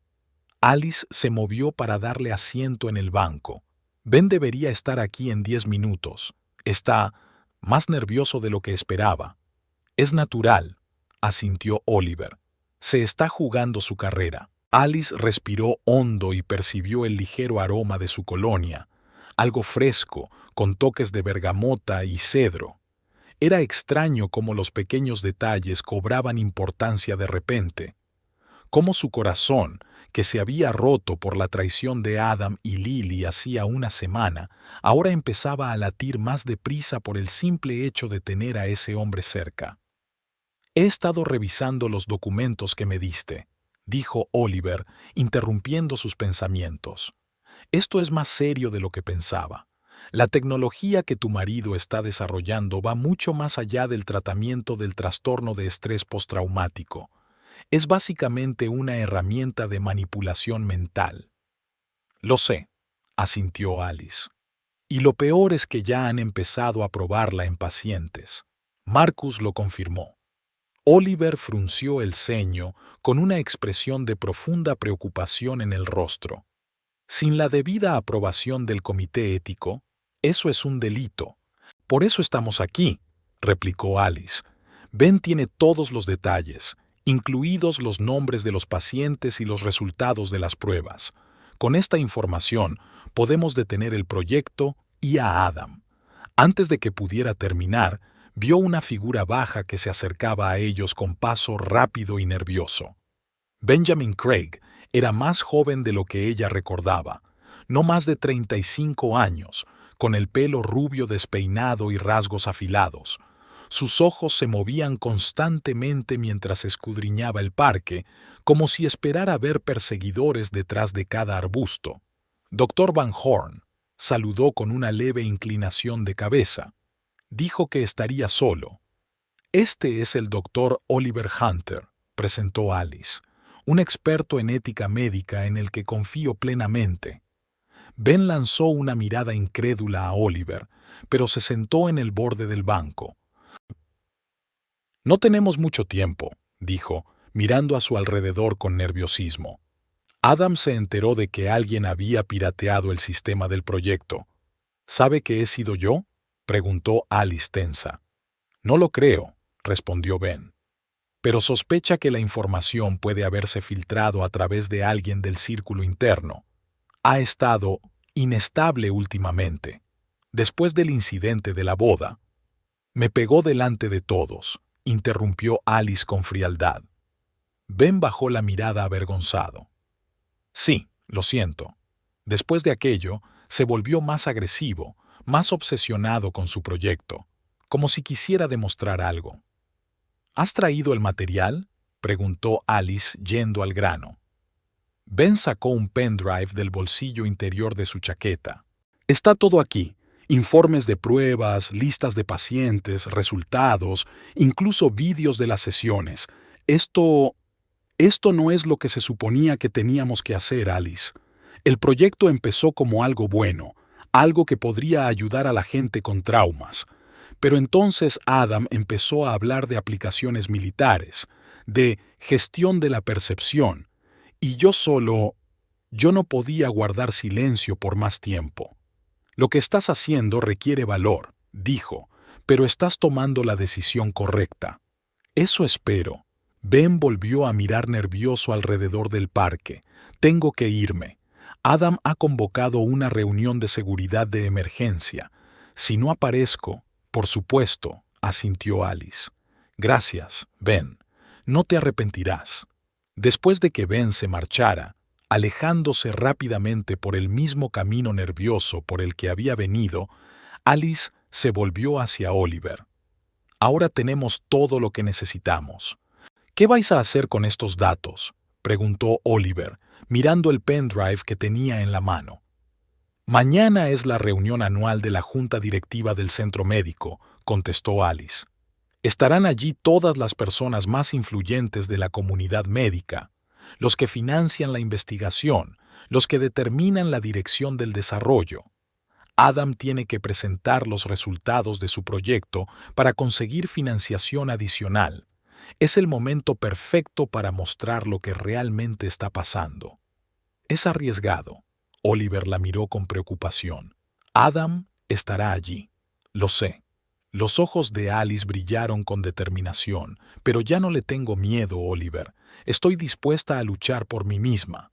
Alice se movió para darle asiento en el banco. «Ben debería estar aquí en 10 minutos. Está más nervioso de lo que esperaba». «Es natural», asintió Oliver. «Se está jugando su carrera». Alice respiró hondo y percibió el ligero aroma de su colonia, algo fresco, con toques de bergamota y cedro. Era extraño cómo los pequeños detalles cobraban importancia de repente. Cómo su corazón, que se había roto por la traición de Adam y Lily hacía una semana, ahora empezaba a latir más deprisa por el simple hecho de tener a ese hombre cerca. «He estado revisando los documentos que me diste», dijo Oliver, interrumpiendo sus pensamientos. «Esto es más serio de lo que pensaba. La tecnología que tu marido está desarrollando va mucho más allá del tratamiento del trastorno de estrés postraumático. Es básicamente una herramienta de manipulación mental». «Lo sé», asintió Alice. «Y lo peor es que ya han empezado a probarla en pacientes». Marcus lo confirmó. Oliver frunció el ceño con una expresión de profunda preocupación en el rostro. «Sin la debida aprobación del comité ético, eso es un delito. Por eso estamos aquí», replicó Alice. «Ben tiene todos los detalles, incluidos los nombres de los pacientes y los resultados de las pruebas. Con esta información podemos detener el proyecto y a Adam». Antes de que pudiera terminar, vio una figura baja que se acercaba a ellos con paso rápido y nervioso. Benjamin Craig era más joven de lo que ella recordaba, no más de 35 años, con el pelo rubio despeinado y rasgos afilados. Sus ojos se movían constantemente mientras escudriñaba el parque, como si esperara ver perseguidores detrás de cada arbusto. Doctor Van Horn saludó con una leve inclinación de cabeza. Dijo que estaría solo. Este es el doctor Oliver Hunter, presentó Alice, un experto en ética médica en el que confío plenamente. Ben lanzó una mirada incrédula a Oliver, pero se sentó en el borde del banco. No tenemos mucho tiempo, dijo, mirando a su alrededor con nerviosismo. Adam se enteró de que alguien había pirateado el sistema del proyecto. ¿Sabe que he sido yo?, preguntó Alice tensa. No lo creo, respondió Ben. Pero sospecha que la información puede haberse filtrado a través de alguien del círculo interno. Ha estado inestable últimamente. Después del incidente de la boda, me pegó delante de todos, interrumpió Alice con frialdad. Ben bajó la mirada avergonzado. Sí, lo siento. Después de aquello, se volvió más agresivo, más obsesionado con su proyecto, como si quisiera demostrar algo. ¿Has traído el material?, preguntó Alice yendo al grano. Ben sacó un pendrive del bolsillo interior de su chaqueta. Está todo aquí. Informes de pruebas, listas de pacientes, resultados, incluso vídeos de las sesiones. Esto no es lo que se suponía que teníamos que hacer, Alice. El proyecto empezó como algo bueno, algo que podría ayudar a la gente con traumas. Pero entonces Adam empezó a hablar de aplicaciones militares, de gestión de la percepción, y yo no podía guardar silencio por más tiempo. Lo que estás haciendo requiere valor, dijo, pero estás tomando la decisión correcta. Eso espero. Ben volvió a mirar nervioso alrededor del parque. Tengo que irme. Adam ha convocado una reunión de seguridad de emergencia. Si no aparezco, por supuesto, asintió Alice. Gracias, Ben. No te arrepentirás. Después de que Ben se marchara, alejándose rápidamente por el mismo camino nervioso por el que había venido, Alice se volvió hacia Oliver. Ahora tenemos todo lo que necesitamos. ¿Qué vais a hacer con estos datos?, preguntó Oliver, mirando el pendrive que tenía en la mano. Mañana es la reunión anual de la Junta Directiva del Centro Médico, contestó Alice. Estarán allí todas las personas más influyentes de la comunidad médica, los que financian la investigación, los que determinan la dirección del desarrollo. Adam tiene que presentar los resultados de su proyecto para conseguir financiación adicional. Es el momento perfecto para mostrar lo que realmente está pasando. Es arriesgado. Oliver la miró con preocupación. Adam estará allí. Lo sé. Los ojos de Alice brillaron con determinación, pero ya no le tengo miedo, Oliver. Estoy dispuesta a luchar por mí misma.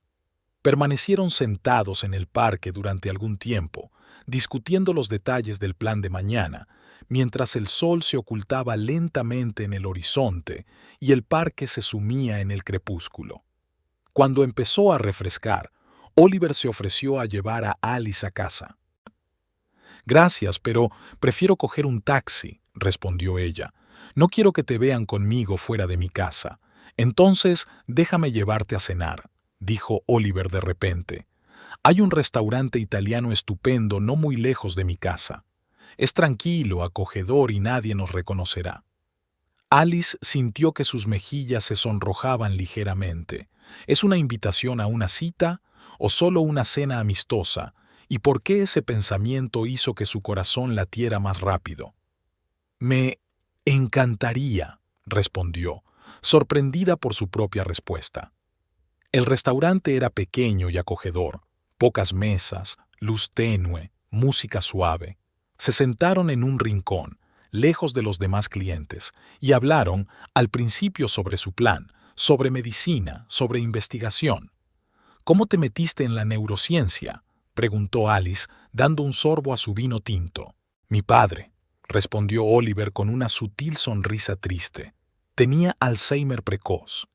Permanecieron sentados en el parque durante algún tiempo, discutiendo los detalles del plan de mañana, mientras el sol se ocultaba lentamente en el horizonte y el parque se sumía en el crepúsculo. Cuando empezó a refrescar, Oliver se ofreció a llevar a Alice a casa. «Gracias, pero prefiero coger un taxi», respondió ella. «No quiero que te vean conmigo fuera de mi casa. Entonces, déjame llevarte a cenar», dijo Oliver de repente. «Hay un restaurante italiano estupendo no muy lejos de mi casa. Es tranquilo, acogedor y nadie nos reconocerá». Alice sintió que sus mejillas se sonrojaban ligeramente. ¿Es una invitación a una cita o solo una cena amistosa? ¿Y por qué ese pensamiento hizo que su corazón latiera más rápido? «Me encantaría», respondió, sorprendida por su propia respuesta. El restaurante era pequeño y acogedor, pocas mesas, luz tenue, música suave. Se sentaron en un rincón, lejos de los demás clientes, y hablaron al principio sobre su plan, sobre medicina, sobre investigación. «¿Cómo te metiste en la neurociencia?», preguntó Alice, dando un sorbo a su vino tinto. «Mi padre», respondió Oliver con una sutil sonrisa triste. «Tenía Alzheimer precoz.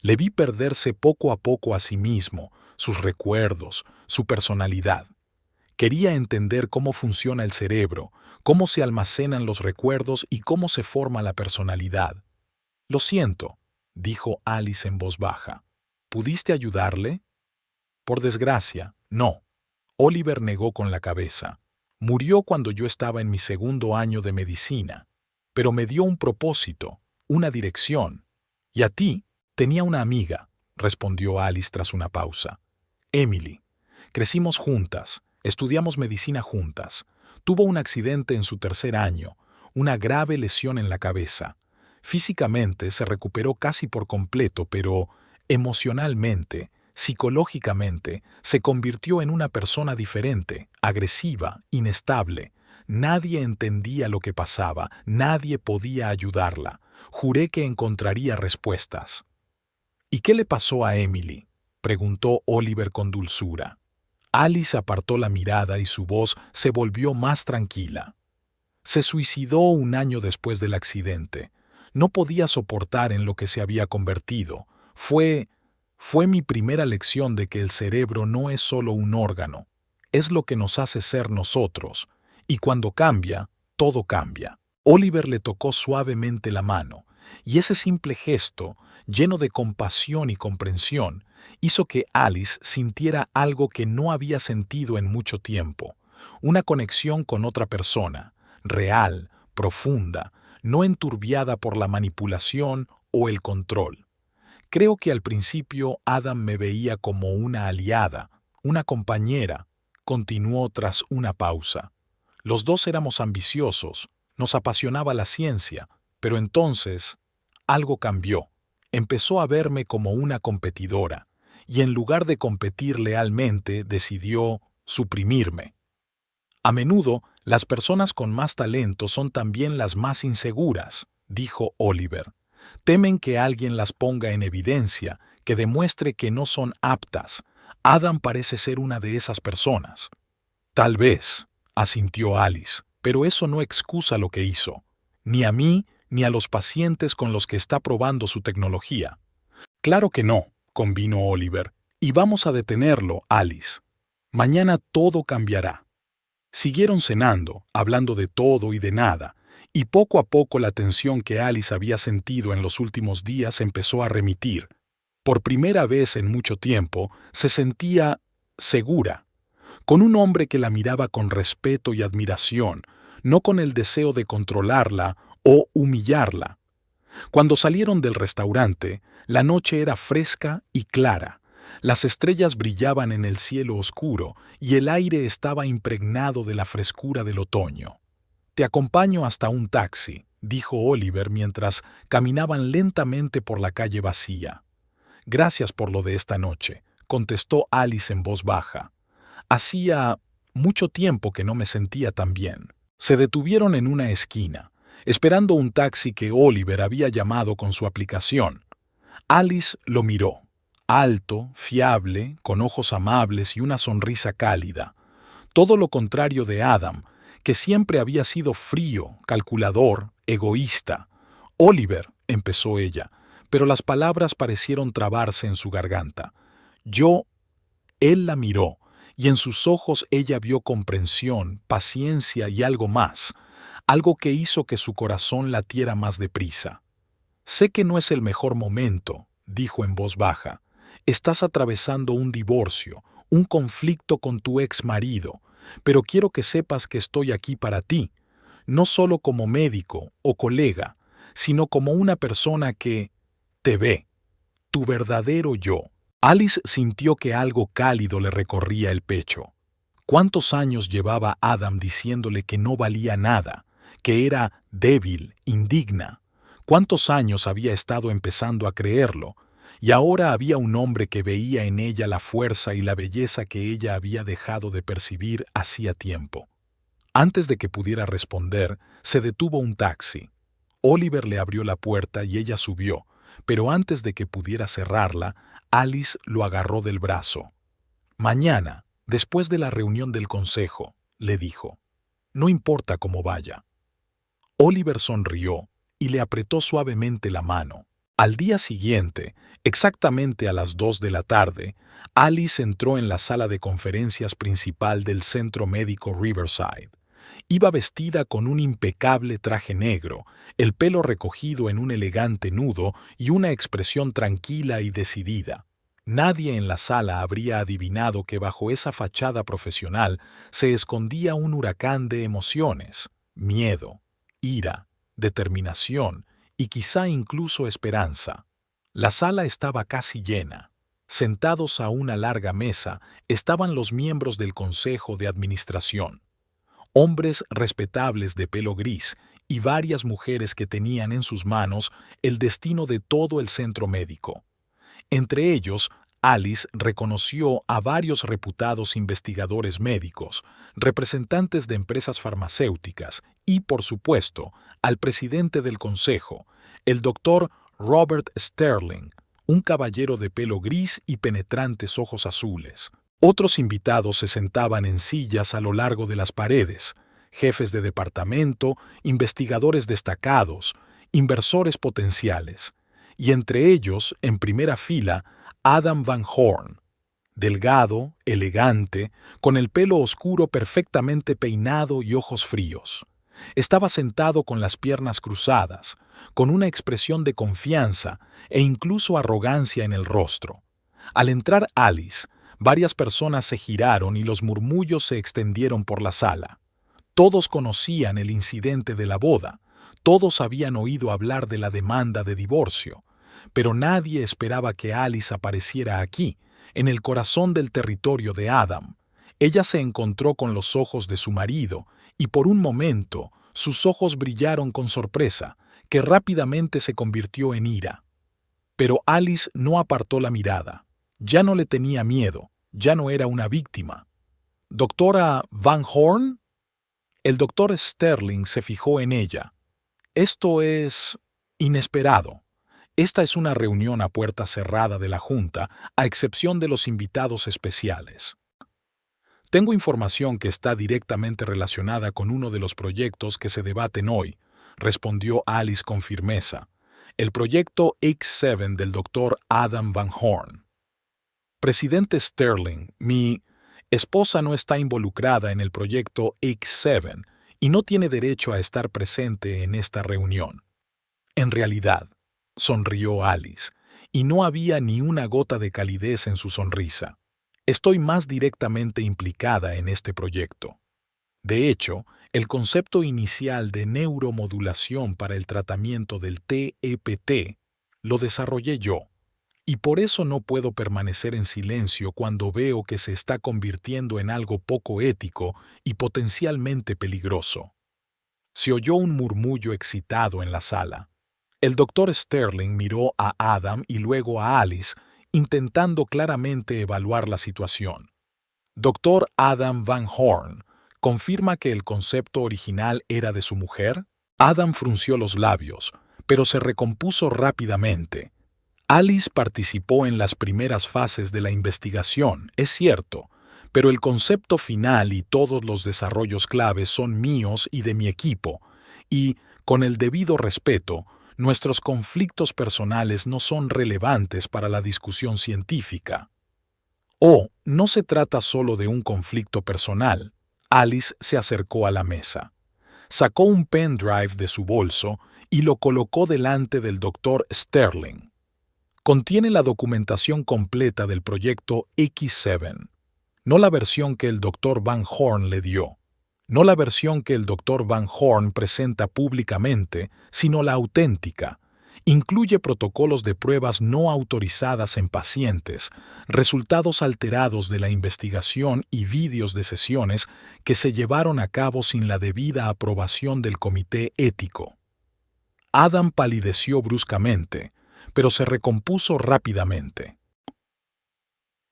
Le vi perderse poco a poco a sí mismo, sus recuerdos, su personalidad. Quería entender cómo funciona el cerebro, cómo se almacenan los recuerdos y cómo se forma la personalidad. «Lo siento», dijo Alice en voz baja. «¿Pudiste ayudarle?» «Por desgracia, no». Oliver negó con la cabeza. «Murió cuando yo estaba en mi segundo año de medicina. Pero me dio un propósito, una dirección. ¿Y a ti?» «Tenía una amiga», respondió Alice tras una pausa. «Emily. Crecimos juntas, estudiamos medicina juntas. Tuvo un accidente en su tercer año, una grave lesión en la cabeza. Físicamente se recuperó casi por completo, pero emocionalmente, psicológicamente, se convirtió en una persona diferente, agresiva, inestable. Nadie entendía lo que pasaba, nadie podía ayudarla. Juré que encontraría respuestas». «¿Y qué le pasó a Emily?», preguntó Oliver con dulzura. Alice apartó la mirada y su voz se volvió más tranquila. «Se suicidó un año después del accidente. No podía soportar en lo que se había convertido. Fue mi primera lección de que el cerebro no es solo un órgano, es lo que nos hace ser nosotros, y cuando cambia, todo cambia». Oliver le tocó suavemente la mano, y ese simple gesto, lleno de compasión y comprensión, hizo que Alice sintiera algo que no había sentido en mucho tiempo, una conexión con otra persona, real, profunda, no enturbiada por la manipulación o el control. «Creo que al principio Adam me veía como una aliada, una compañera», continuó tras una pausa. «Los dos éramos ambiciosos, nos apasionaba la ciencia, pero entonces algo cambió. Empezó a verme como una competidora, y en lugar de competir lealmente, decidió suprimirme. A menudo, las personas con más talento son también las más inseguras», dijo Oliver. «Temen que alguien las ponga en evidencia, que demuestre que no son aptas. Adam parece ser una de esas personas». «Tal vez», asintió Alice, «pero eso no excusa lo que hizo. Ni a mí, ni a los pacientes con los que está probando su tecnología». «Claro que no», convino Oliver, «y vamos a detenerlo, Alice. Mañana todo cambiará». Siguieron cenando, hablando de todo y de nada, y poco a poco la tensión que Alice había sentido en los últimos días empezó a remitir. Por primera vez en mucho tiempo se sentía segura, con un hombre que la miraba con respeto y admiración, no con el deseo de controlarla o humillarla. Cuando salieron del restaurante, la noche era fresca y clara. Las estrellas brillaban en el cielo oscuro y el aire estaba impregnado de la frescura del otoño. «Te acompaño hasta un taxi», dijo Oliver mientras caminaban lentamente por la calle vacía. «Gracias por lo de esta noche», contestó Alice en voz baja. «Hacía mucho tiempo que no me sentía tan bien». Se detuvieron en una esquina, esperando un taxi que Oliver había llamado con su aplicación. Alice lo miró, alto, fiable, con ojos amables y una sonrisa cálida. Todo lo contrario de Adam, que siempre había sido frío, calculador, egoísta. «Oliver», empezó ella, pero las palabras parecieron trabarse en su garganta. Él la miró, y en sus ojos ella vio comprensión, paciencia y algo más, algo que hizo que su corazón latiera más deprisa. «Sé que no es el mejor momento», dijo en voz baja. «Estás atravesando un divorcio, un conflicto con tu ex marido, pero quiero que sepas que estoy aquí para ti, no solo como médico o colega, sino como una persona que te ve, tu verdadero yo». Alice sintió que algo cálido le recorría el pecho. ¿Cuántos años llevaba Adam diciéndole que no valía nada, que era débil, indigna? ¿Cuántos años había estado empezando a creerlo? Y ahora había un hombre que veía en ella la fuerza y la belleza que ella había dejado de percibir hacía tiempo. Antes de que pudiera responder, se detuvo un taxi. Oliver le abrió la puerta y ella subió, pero antes de que pudiera cerrarla, Alice lo agarró del brazo. «Mañana, después de la reunión del consejo», le dijo. «No importa cómo vaya». Oliver sonrió y le apretó suavemente la mano. Al día siguiente, exactamente a las 2 de la tarde, Alice entró en la sala de conferencias principal del Centro Médico Riverside. Iba vestida con un impecable traje negro, el pelo recogido en un elegante nudo y una expresión tranquila y decidida. Nadie en la sala habría adivinado que bajo esa fachada profesional se escondía un huracán de emociones, miedo, ira, determinación y quizá incluso esperanza. La sala estaba casi llena. Sentados a una larga mesa estaban los miembros del Consejo de Administración, hombres respetables de pelo gris y varias mujeres que tenían en sus manos el destino de todo el centro médico. Entre ellos, Alice reconoció a varios reputados investigadores médicos, representantes de empresas farmacéuticas y, por supuesto, al presidente del consejo, el doctor Robert Sterling, un caballero de pelo gris y penetrantes ojos azules. Otros invitados se sentaban en sillas a lo largo de las paredes, jefes de departamento, investigadores destacados, inversores potenciales, y entre ellos, en primera fila, Adam Van Horn, delgado, elegante, con el pelo oscuro perfectamente peinado y ojos fríos. Estaba sentado con las piernas cruzadas, con una expresión de confianza e incluso arrogancia en el rostro. Al entrar Alice, varias personas se giraron y los murmullos se extendieron por la sala. Todos conocían el incidente de la boda, todos habían oído hablar de la demanda de divorcio, pero nadie esperaba que Alice apareciera aquí, en el corazón del territorio de Adam. Ella se encontró con los ojos de su marido y por un momento sus ojos brillaron con sorpresa, que rápidamente se convirtió en ira. Pero Alice no apartó la mirada. Ya no le tenía miedo, ya no era una víctima. ¿Doctora Van Horn? El doctor Sterling se fijó en ella. Esto es inesperado. Esta es una reunión a puerta cerrada de la Junta, a excepción de los invitados especiales. Tengo información que está directamente relacionada con uno de los proyectos que se debaten hoy, respondió Alice con firmeza. El proyecto X7 del doctor Adam Van Horn. Presidente Sterling, mi esposa no está involucrada en el proyecto X7 y no tiene derecho a estar presente en esta reunión. En realidad, sonrió Alice, y no había ni una gota de calidez en su sonrisa. Estoy más directamente implicada en este proyecto. De hecho, el concepto inicial de neuromodulación para el tratamiento del TEPT lo desarrollé yo, y por eso no puedo permanecer en silencio cuando veo que se está convirtiendo en algo poco ético y potencialmente peligroso. Se oyó un murmullo excitado en la sala. El doctor Sterling miró a Adam y luego a Alice, intentando claramente evaluar la situación. Doctor Adam Van Horn, ¿confirma que el concepto original era de su mujer? Adam frunció los labios, pero se recompuso rápidamente. Alice participó en las primeras fases de la investigación, es cierto, pero el concepto final y todos los desarrollos claves son míos y de mi equipo, y, con el debido respeto, nuestros conflictos personales no son relevantes para la discusión científica. Oh, no se trata solo de un conflicto personal. Alice se acercó a la mesa. Sacó un pendrive de su bolso y lo colocó delante del doctor Sterling. Contiene la documentación completa del proyecto X7, no la versión que el doctor Van Horn le dio. No la versión que el doctor Van Horn presenta públicamente, sino la auténtica. Incluye protocolos de pruebas no autorizadas en pacientes, resultados alterados de la investigación y vídeos de sesiones que se llevaron a cabo sin la debida aprobación del comité ético. Adam palideció bruscamente, pero se recompuso rápidamente.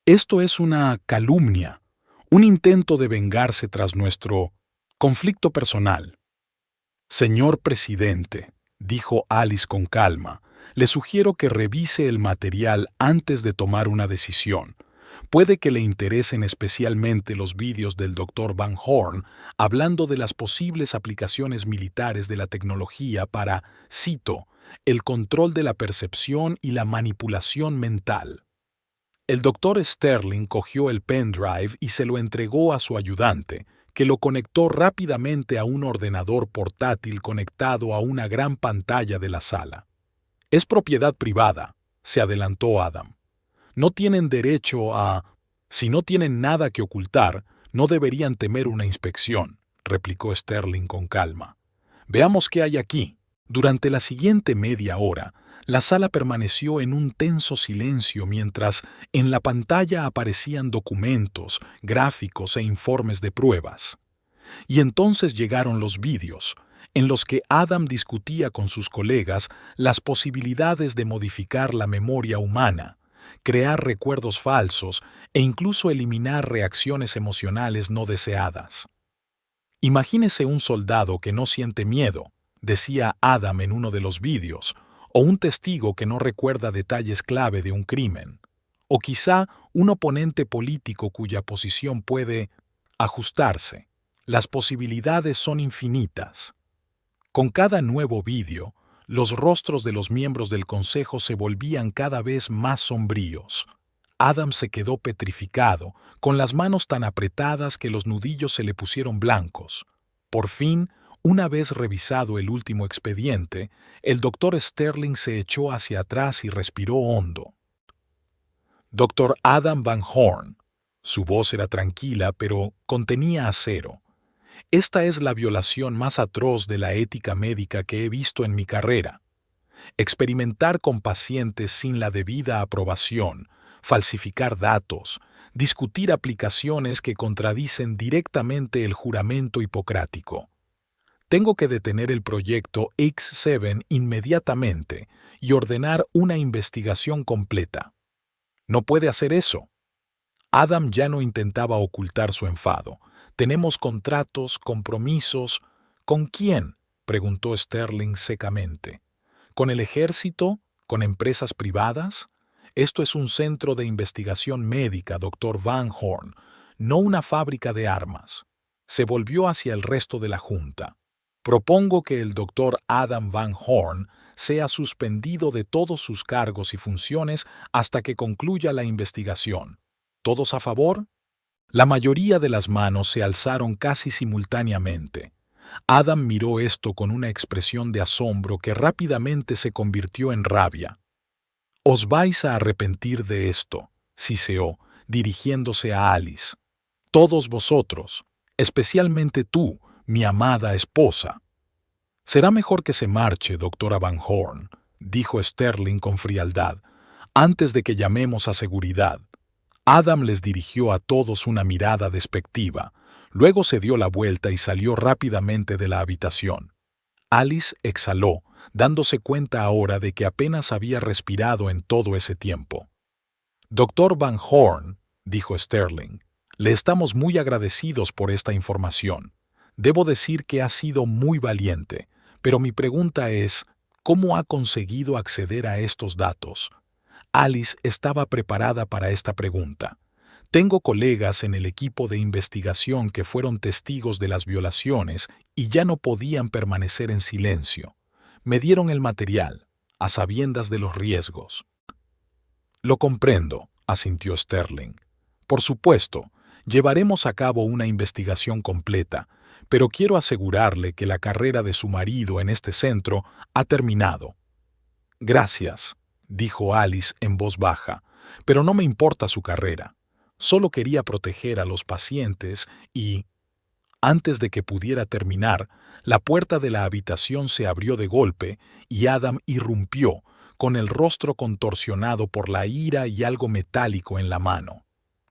Esto es una calumnia, un intento de vengarse tras nuestro conflicto personal. Señor presidente, dijo Alice con calma, le sugiero que revise el material antes de tomar una decisión. Puede que le interesen especialmente los vídeos del Dr. Van Horn hablando de las posibles aplicaciones militares de la tecnología para, cito, el control de la percepción y la manipulación mental. El doctor Sterling cogió el pendrive y se lo entregó a su ayudante, que lo conectó rápidamente a un ordenador portátil conectado a una gran pantalla de la sala. «Es propiedad privada», se adelantó Adam. «No tienen derecho a... Si no tienen nada que ocultar, no deberían temer una inspección», replicó Sterling con calma. «Veamos qué hay aquí». Durante la siguiente media hora, la sala permaneció en un tenso silencio mientras en la pantalla aparecían documentos, gráficos e informes de pruebas. Y entonces llegaron los vídeos, en los que Adam discutía con sus colegas las posibilidades de modificar la memoria humana, crear recuerdos falsos e incluso eliminar reacciones emocionales no deseadas. «Imagínese un soldado que no siente miedo», decía Adam en uno de los vídeos, o un testigo que no recuerda detalles clave de un crimen, o quizá un oponente político cuya posición puede ajustarse. Las posibilidades son infinitas. Con cada nuevo vídeo, los rostros de los miembros del consejo se volvían cada vez más sombríos. Adam se quedó petrificado, con las manos tan apretadas que los nudillos se le pusieron blancos. Por fin, una vez revisado el último expediente, el doctor Sterling se echó hacia atrás y respiró hondo. «Dr. Adam Van Horn». Su voz era tranquila, pero contenía acero. «Esta es la violación más atroz de la ética médica que he visto en mi carrera. Experimentar con pacientes sin la debida aprobación, falsificar datos, discutir aplicaciones que contradicen directamente el juramento hipocrático. Tengo que detener el proyecto X7 inmediatamente y ordenar una investigación completa». «No puede hacer eso». Adam ya no intentaba ocultar su enfado. «Tenemos contratos, compromisos». «¿Con quién?», preguntó Sterling secamente. «¿Con el ejército? ¿Con empresas privadas? Esto es un centro de investigación médica, Dr. Van Horn, no una fábrica de armas». Se volvió hacia el resto de la junta. «Propongo que el Dr. Adam Van Horn sea suspendido de todos sus cargos y funciones hasta que concluya la investigación. ¿Todos a favor?». La mayoría de las manos se alzaron casi simultáneamente. Adam miró esto con una expresión de asombro que rápidamente se convirtió en rabia. «Os vais a arrepentir de esto», siseó, dirigiéndose a Alice. «Todos vosotros, especialmente tú, mi amada esposa». «Será mejor que se marche, doctora Van Horn», dijo Sterling con frialdad, «antes de que llamemos a seguridad». Adam les dirigió a todos una mirada despectiva. Luego se dio la vuelta y salió rápidamente de la habitación. Alice exhaló, dándose cuenta ahora de que apenas había respirado en todo ese tiempo. «Doctor Van Horn», dijo Sterling, «le estamos muy agradecidos por esta información. Debo decir que ha sido muy valiente, pero mi pregunta es, ¿cómo ha conseguido acceder a estos datos?». Alice estaba preparada para esta pregunta. «Tengo colegas en el equipo de investigación que fueron testigos de las violaciones y ya no podían permanecer en silencio. Me dieron el material, a sabiendas de los riesgos». «Lo comprendo», asintió Sterling. «Por supuesto, llevaremos a cabo una investigación completa, pero quiero asegurarle que la carrera de su marido en este centro ha terminado». «Gracias», dijo Alice en voz baja, «pero no me importa su carrera. Solo quería proteger a los pacientes y...». Antes de que pudiera terminar, la puerta de la habitación se abrió de golpe y Adam irrumpió, con el rostro contorsionado por la ira y algo metálico en la mano.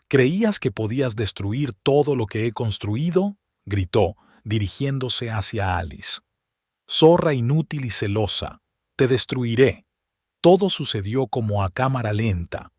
«¿Creías que podías destruir todo lo que he construido?», gritó, dirigiéndose hacia Alice. «Zorra inútil y celosa, te destruiré». Todo sucedió como a cámara lenta.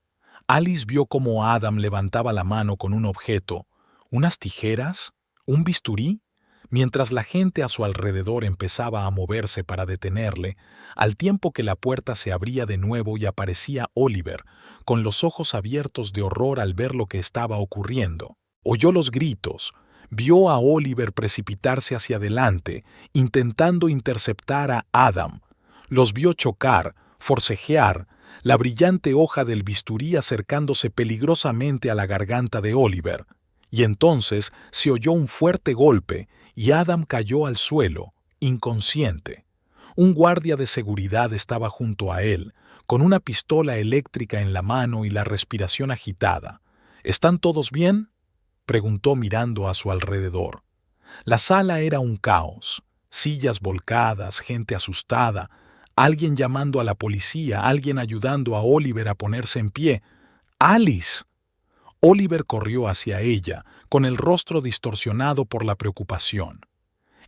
Alice vio cómo Adam levantaba la mano con un objeto, unas tijeras, un bisturí, mientras la gente a su alrededor empezaba a moverse para detenerle, al tiempo que la puerta se abría de nuevo y aparecía Oliver, con los ojos abiertos de horror al ver lo que estaba ocurriendo. Oyó los gritos, vio a Oliver precipitarse hacia adelante, intentando interceptar a Adam. Los vio chocar, forcejear, la brillante hoja del bisturí acercándose peligrosamente a la garganta de Oliver, y entonces se oyó un fuerte golpe y Adam cayó al suelo, inconsciente. Un guardia de seguridad estaba junto a él, con una pistola eléctrica en la mano y la respiración agitada. ¿Están todos bien?, preguntó mirando a su alrededor. La sala era un caos. Sillas volcadas, gente asustada, alguien llamando a la policía, alguien ayudando a Oliver a ponerse en pie. ¡Alice! Oliver corrió hacia ella, con el rostro distorsionado por la preocupación.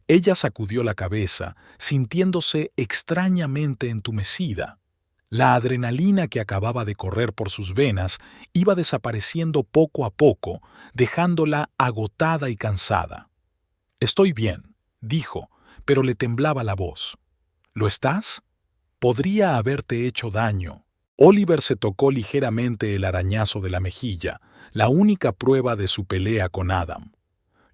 Ella sacudió la cabeza, sintiéndose extrañamente entumecida. La adrenalina que acababa de correr por sus venas iba desapareciendo poco a poco, dejándola agotada y cansada. «Estoy bien», dijo, pero le temblaba la voz. «¿Lo estás? Podría haberte hecho daño». Oliver se tocó ligeramente el arañazo de la mejilla, la única prueba de su pelea con Adam.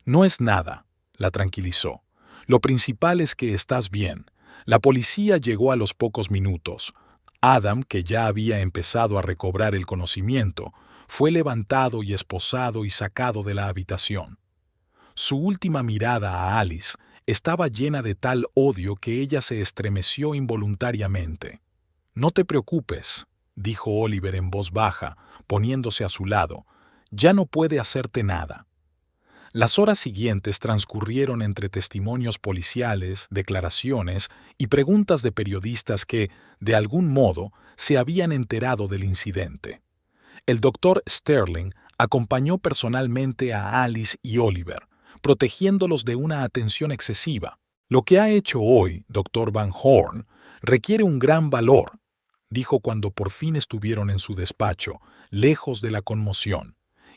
«No es nada», la tranquilizó. «Lo principal es que estás bien». La policía llegó a los pocos minutos. Adam, que ya había empezado a recobrar el conocimiento, fue levantado y esposado y sacado de la habitación. Su última mirada a Alice estaba llena de tal odio que ella se estremeció involuntariamente. «No te preocupes», dijo Oliver en voz baja, poniéndose a su lado. «Ya no puede hacerte nada». Las horas siguientes transcurrieron entre testimonios policiales, declaraciones y preguntas de periodistas que, de algún modo, se habían enterado del incidente. El doctor Sterling acompañó personalmente a Alice y Oliver, protegiéndolos de una atención excesiva. «Lo que ha hecho hoy, doctor Van Horn, requiere un gran valor», dijo cuando por fin estuvieron en su despacho, lejos de la conmoción.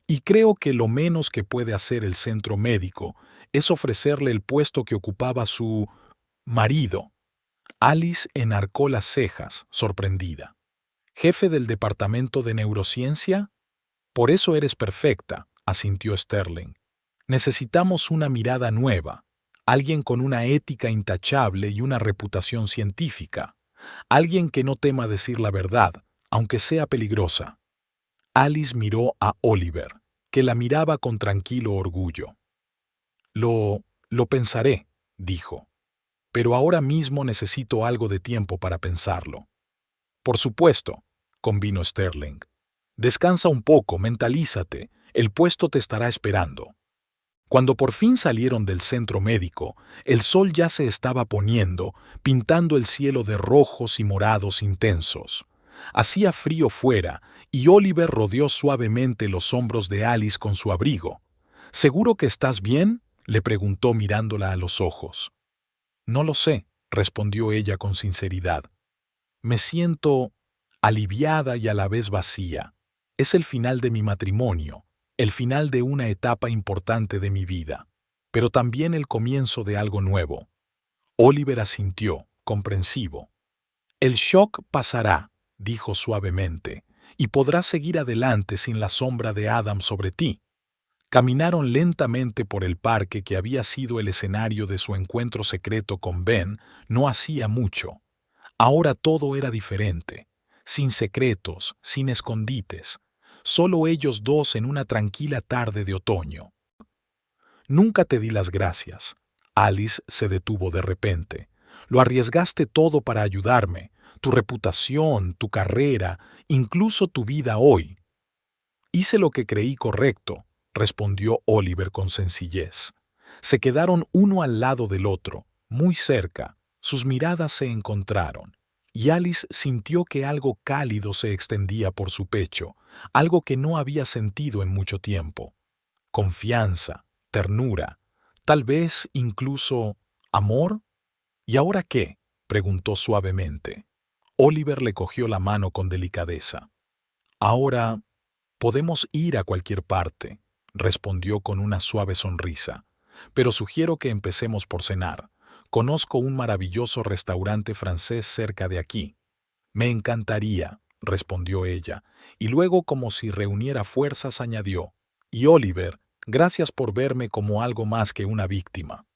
«Y creo que lo menos que puede hacer el centro médico es ofrecerle el puesto que ocupaba su marido». Alice enarcó las cejas, sorprendida. «¿Jefe del departamento de neurociencia? Por eso eres perfecta», asintió Sterling. «Necesitamos una mirada nueva, alguien con una ética intachable y una reputación científica, alguien que no tema decir la verdad, aunque sea peligrosa». Alice miró a Oliver, que la miraba con tranquilo orgullo. Lo pensaré», dijo. «Pero ahora mismo necesito algo de tiempo para pensarlo». «Por supuesto», convino Sterling. «Descansa un poco, mentalízate, el puesto te estará esperando». Cuando por fin salieron del centro médico, el sol ya se estaba poniendo, pintando el cielo de rojos y morados intensos. Hacía frío fuera y Oliver rodeó suavemente los hombros de Alice con su abrigo. «¿Seguro que estás bien?», le preguntó mirándola a los ojos. «No lo sé», respondió ella con sinceridad. «Me siento aliviada y a la vez vacía. Es el final de mi matrimonio, el final de una etapa importante de mi vida, pero también el comienzo de algo nuevo». Oliver asintió, comprensivo. «El shock pasará», dijo suavemente, «y podrás seguir adelante sin la sombra de Adam sobre ti». Caminaron lentamente por el parque que había sido el escenario de su encuentro secreto con Ben no hacía mucho. Ahora todo era diferente, sin secretos, sin escondites, solo ellos dos en una tranquila tarde de otoño. «Nunca te di las gracias». Alice se detuvo de repente. «Lo arriesgaste todo para ayudarme, tu reputación, tu carrera, incluso tu vida hoy». «Hice lo que creí correcto», respondió Oliver con sencillez. Se quedaron uno al lado del otro, muy cerca. Sus miradas se encontraron, y Alice sintió que algo cálido se extendía por su pecho, algo que no había sentido en mucho tiempo. Confianza, ternura, tal vez incluso amor. «¿Y ahora qué?», preguntó suavemente. Oliver le cogió la mano con delicadeza. «Ahora podemos ir a cualquier parte», respondió con una suave sonrisa. «Pero sugiero que empecemos por cenar. Conozco un maravilloso restaurante francés cerca de aquí». «Me encantaría», respondió ella, y luego, como si reuniera fuerzas, añadió: «Y Oliver, gracias por verme como algo más que una víctima».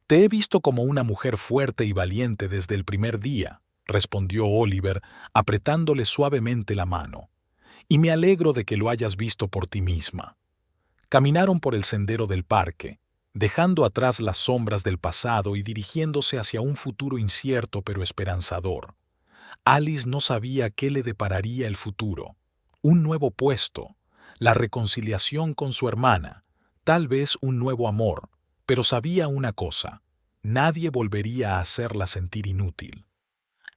Te he visto como una mujer fuerte y valiente desde el primer día, respondió Oliver, apretándole suavemente la mano, y me alegro de que lo hayas visto por ti misma. Caminaron por el sendero del parque, dejando atrás las sombras del pasado y dirigiéndose hacia un futuro incierto pero esperanzador. Alice no sabía qué le depararía el futuro. Un nuevo puesto, la reconciliación con su hermana, tal vez un nuevo amor, pero sabía una cosa: nadie volvería a hacerla sentir inútil.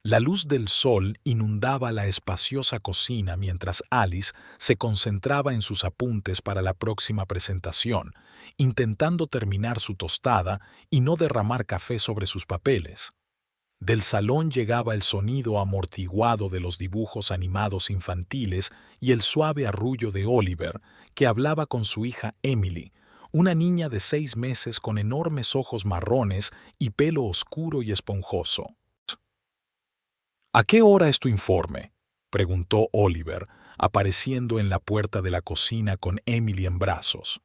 La luz del sol inundaba la espaciosa cocina mientras Alice se concentraba en sus apuntes para la próxima presentación, intentando terminar su tostada y no derramar café sobre sus papeles. Del salón llegaba el sonido amortiguado de los dibujos animados infantiles y el suave arrullo de Oliver, que hablaba con su hija Emily, una niña de 6 meses con enormes ojos marrones y pelo oscuro y esponjoso. «¿A qué hora es tu informe?», preguntó Oliver, apareciendo en la puerta de la cocina con Emily en brazos.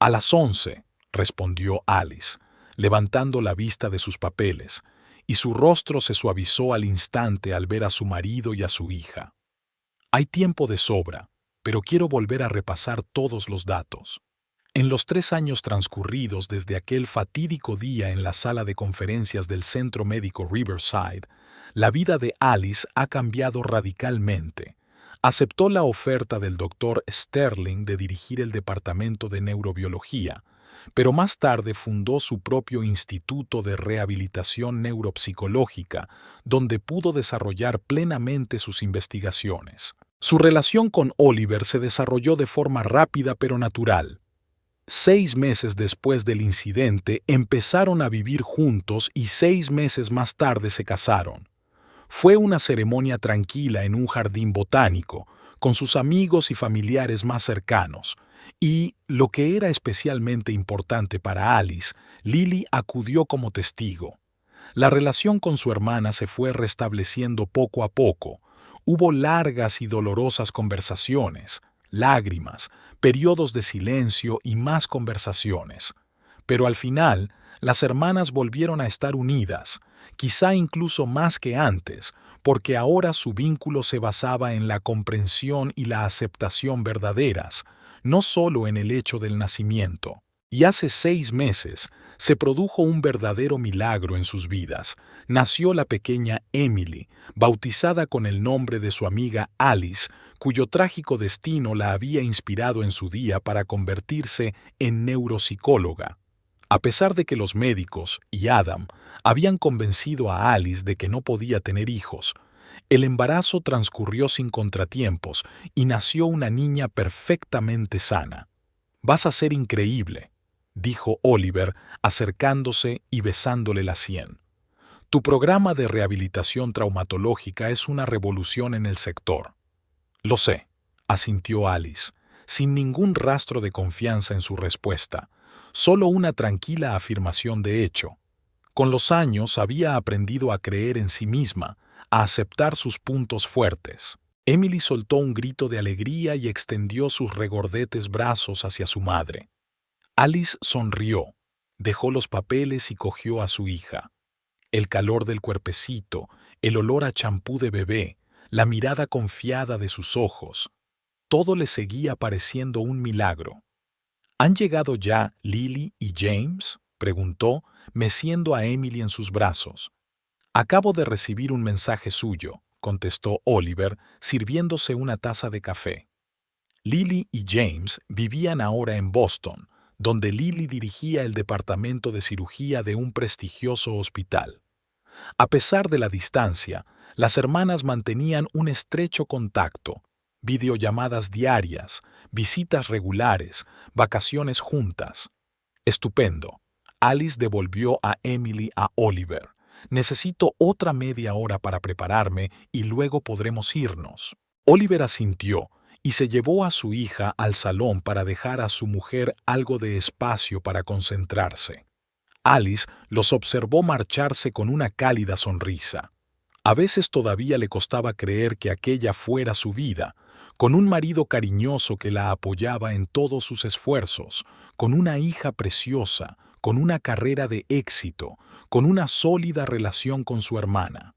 «A las 11», respondió Alice, levantando la vista de sus papeles, y su rostro se suavizó al instante al ver a su marido y a su hija. «Hay tiempo de sobra, pero quiero volver a repasar todos los datos». En los 3 años transcurridos desde aquel fatídico día en la sala de conferencias del Centro Médico Riverside, la vida de Alice ha cambiado radicalmente. Aceptó la oferta del doctor Sterling de dirigir el departamento de neurobiología, pero más tarde fundó su propio instituto de rehabilitación neuropsicológica, donde pudo desarrollar plenamente sus investigaciones. Su relación con Oliver se desarrolló de forma rápida pero natural. 6 meses después del incidente empezaron a vivir juntos y 6 meses más tarde se casaron. Fue una ceremonia tranquila en un jardín botánico, con sus amigos y familiares más cercanos, y, lo que era especialmente importante para Alice, Lily acudió como testigo. La relación con su hermana se fue restableciendo poco a poco. Hubo largas y dolorosas conversaciones, lágrimas, periodos de silencio y más conversaciones. Pero al final, las hermanas volvieron a estar unidas, quizá incluso más que antes, porque ahora su vínculo se basaba en la comprensión y la aceptación verdaderas, no solo en el hecho del nacimiento. Y hace 6 meses se produjo un verdadero milagro en sus vidas. Nació la pequeña Emily, bautizada con el nombre de su amiga Alice, cuyo trágico destino la había inspirado en su día para convertirse en neuropsicóloga. A pesar de que los médicos y Adam habían convencido a Alice de que no podía tener hijos, el embarazo transcurrió sin contratiempos y nació una niña perfectamente sana. «Vas a ser increíble», dijo Oliver, acercándose y besándole la sien. «Tu programa de rehabilitación traumatológica es una revolución en el sector». «Lo sé», asintió Alice, sin ningún rastro de confianza en su respuesta, solo una tranquila afirmación de hecho. Con los años había aprendido a creer en sí misma, a aceptar sus puntos fuertes. Emily soltó un grito de alegría y extendió sus regordetes brazos hacia su madre. Alice sonrió, dejó los papeles y cogió a su hija. El calor del cuerpecito, el olor a champú de bebé, la mirada confiada de sus ojos, todo le seguía pareciendo un milagro. «¿Han llegado ya Lily y James?», preguntó, meciendo a Emily en sus brazos. «Acabo de recibir un mensaje suyo», contestó Oliver, sirviéndose una taza de café. Lily y James vivían ahora en Boston, donde Lily dirigía el departamento de cirugía de un prestigioso hospital. A pesar de la distancia, las hermanas mantenían un estrecho contacto: videollamadas diarias, visitas regulares, vacaciones juntas. «Estupendo». Alice devolvió a Emily a Oliver. «Necesito otra media hora para prepararme y luego podremos irnos». Oliver asintió y se llevó a su hija al salón para dejar a su mujer algo de espacio para concentrarse. Alice los observó marcharse con una cálida sonrisa. A veces todavía le costaba creer que aquella fuera su vida, con un marido cariñoso que la apoyaba en todos sus esfuerzos, con una hija preciosa, con una carrera de éxito, con una sólida relación con su hermana.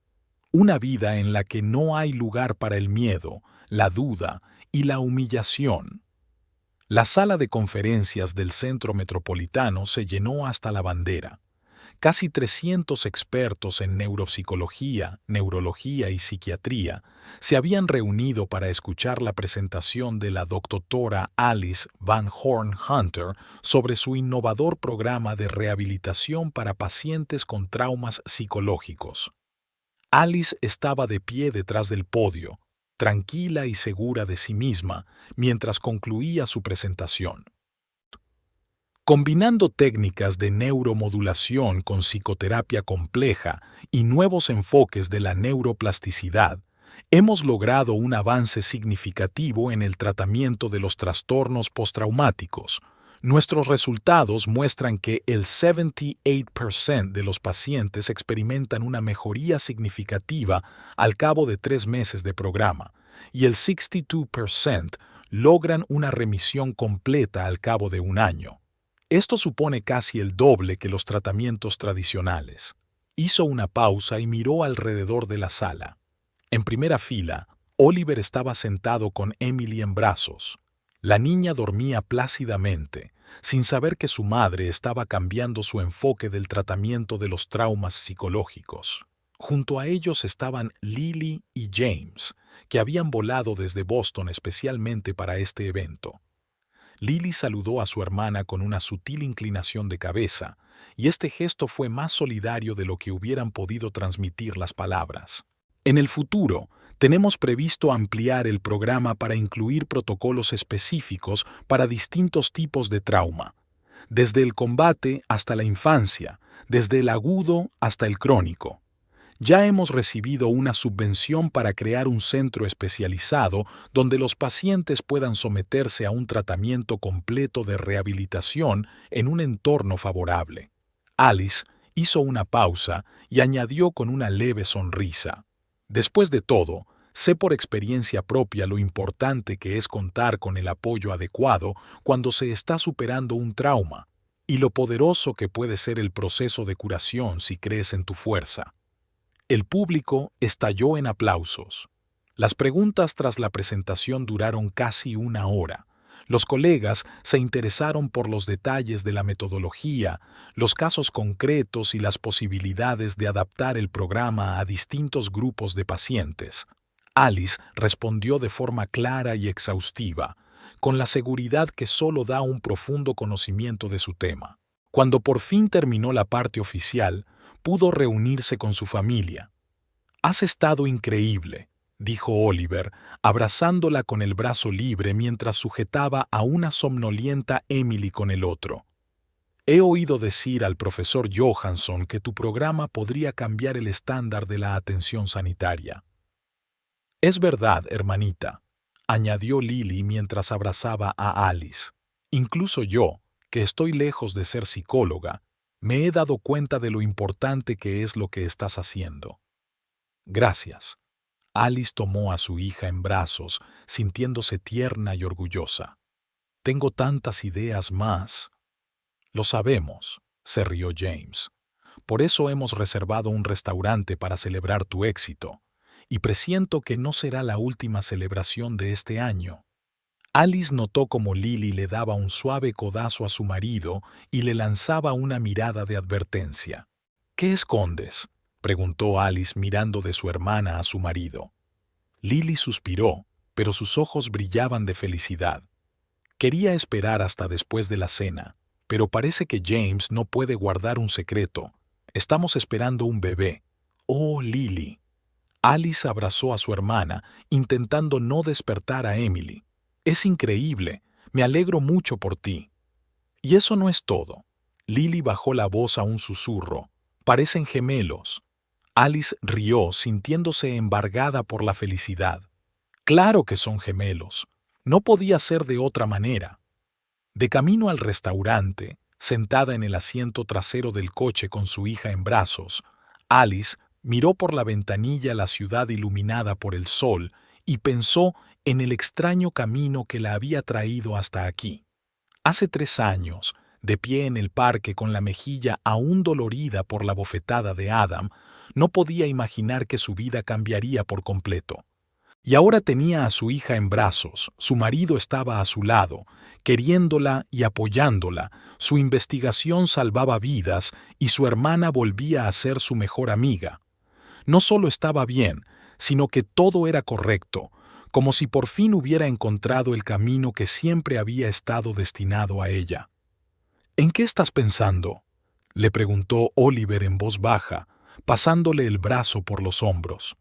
Una vida en la que no hay lugar para el miedo, la duda y la humillación. La sala de conferencias del Centro Metropolitano se llenó hasta la bandera. Casi 300 expertos en neuropsicología, neurología y psiquiatría se habían reunido para escuchar la presentación de la doctora Alice Van Horn Hunter sobre su innovador programa de rehabilitación para pacientes con traumas psicológicos. Alice estaba de pie detrás del podio, tranquila y segura de sí misma, mientras concluía su presentación. Combinando técnicas de neuromodulación con psicoterapia compleja y nuevos enfoques de la neuroplasticidad, hemos logrado un avance significativo en el tratamiento de los trastornos postraumáticos. Nuestros resultados muestran que el 78% de los pacientes experimentan una mejoría significativa al cabo de 3 meses de programa, y el 62% logran una remisión completa al cabo de 1 año. Esto supone casi el doble que los tratamientos tradicionales. Hizo una pausa y miró alrededor de la sala. En primera fila, Oliver estaba sentado con Emily en brazos. La niña dormía plácidamente, sin saber que su madre estaba cambiando su enfoque del tratamiento de los traumas psicológicos. Junto a ellos estaban Lily y James, que habían volado desde Boston especialmente para este evento. Lily saludó a su hermana con una sutil inclinación de cabeza, y este gesto fue más solidario de lo que hubieran podido transmitir las palabras. En el futuro, tenemos previsto ampliar el programa para incluir protocolos específicos para distintos tipos de trauma, desde el combate hasta la infancia, desde el agudo hasta el crónico. Ya hemos recibido una subvención para crear un centro especializado donde los pacientes puedan someterse a un tratamiento completo de rehabilitación en un entorno favorable. Alice hizo una pausa y añadió con una leve sonrisa: Después de todo, sé por experiencia propia lo importante que es contar con el apoyo adecuado cuando se está superando un trauma, y lo poderoso que puede ser el proceso de curación si crees en tu fuerza. El público estalló en aplausos. Las preguntas tras la presentación duraron casi 1 hora. Los colegas se interesaron por los detalles de la metodología, los casos concretos y las posibilidades de adaptar el programa a distintos grupos de pacientes. Alice respondió de forma clara y exhaustiva, con la seguridad que solo da un profundo conocimiento de su tema. Cuando por fin terminó la parte oficial, pudo reunirse con su familia. «Has estado increíble», dijo Oliver, abrazándola con el brazo libre mientras sujetaba a una somnolienta Emily con el otro. «He oído decir al profesor Johansson que tu programa podría cambiar el estándar de la atención sanitaria». «Es verdad, hermanita», añadió Lily mientras abrazaba a Alice. «Incluso yo, que estoy lejos de ser psicóloga, me he dado cuenta de lo importante que es lo que estás haciendo». «Gracias». Alice tomó a su hija en brazos, sintiéndose tierna y orgullosa. «Tengo tantas ideas más». «Lo sabemos», se rió James. «Por eso hemos reservado un restaurante para celebrar tu éxito, y presiento que no será la última celebración de este año». Alice notó cómo Lily le daba un suave codazo a su marido y le lanzaba una mirada de advertencia. «¿Qué escondes?», preguntó Alice mirando de su hermana a su marido. Lily suspiró, pero sus ojos brillaban de felicidad. Quería esperar hasta después de la cena, pero parece que James no puede guardar un secreto. Estamos esperando un bebé. «Oh, Lily». Alice abrazó a su hermana, intentando no despertar a Emily. «Es increíble. Me alegro mucho por ti». «Y eso no es todo». Lily bajó la voz a un susurro. «Parecen gemelos». Alice rió, sintiéndose embargada por la felicidad. «Claro que son gemelos. No podía ser de otra manera». De camino al restaurante, sentada en el asiento trasero del coche con su hija en brazos, Alice miró por la ventanilla la ciudad iluminada por el sol y pensó en el extraño camino que la había traído hasta aquí. Hace 3 años, De pie en el parque con la mejilla aún dolorida por la bofetada de Adam, no podía imaginar que su vida cambiaría por completo. Y ahora tenía a su hija en brazos, su marido estaba a su lado, queriéndola y apoyándola, su investigación salvaba vidas y su hermana volvía a ser su mejor amiga. No solo estaba bien, sino que todo era correcto, como si por fin hubiera encontrado el camino que siempre había estado destinado a ella. ¿En qué estás pensando?, le preguntó Oliver en voz baja, pasándole el brazo por los hombros.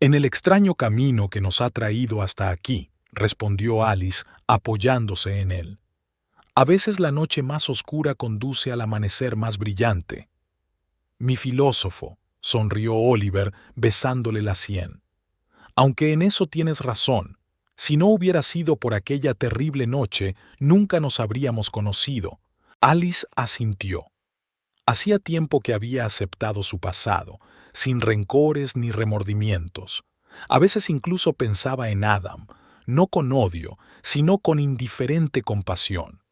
En el extraño camino que nos ha traído hasta aquí, respondió Alice, apoyándose en él. A veces la noche más oscura conduce al amanecer más brillante. Mi filósofo, sonrió Oliver, besándole la sien. Aunque en eso tienes razón, si no hubiera sido por aquella terrible noche, nunca nos habríamos conocido. Alice asintió. Hacía tiempo que había aceptado su pasado, sin rencores ni remordimientos. A veces incluso pensaba en Adam, no con odio, sino con indiferente compasión.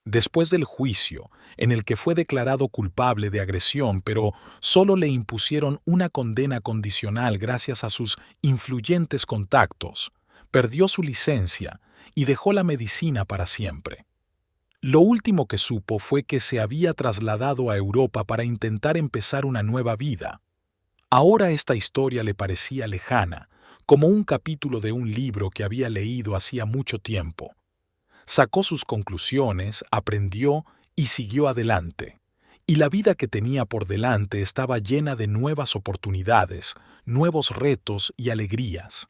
Después del juicio, en el que fue declarado culpable de agresión, pero solo le impusieron una condena condicional gracias a sus influyentes contactos, perdió su licencia y dejó la medicina para siempre. Lo último que supo fue que se había trasladado a Europa para intentar empezar una nueva vida. Ahora esta historia le parecía lejana, como un capítulo de un libro que había leído hacía mucho tiempo. Sacó sus conclusiones, aprendió y siguió adelante. Y la vida que tenía por delante estaba llena de nuevas oportunidades, nuevos retos y alegrías.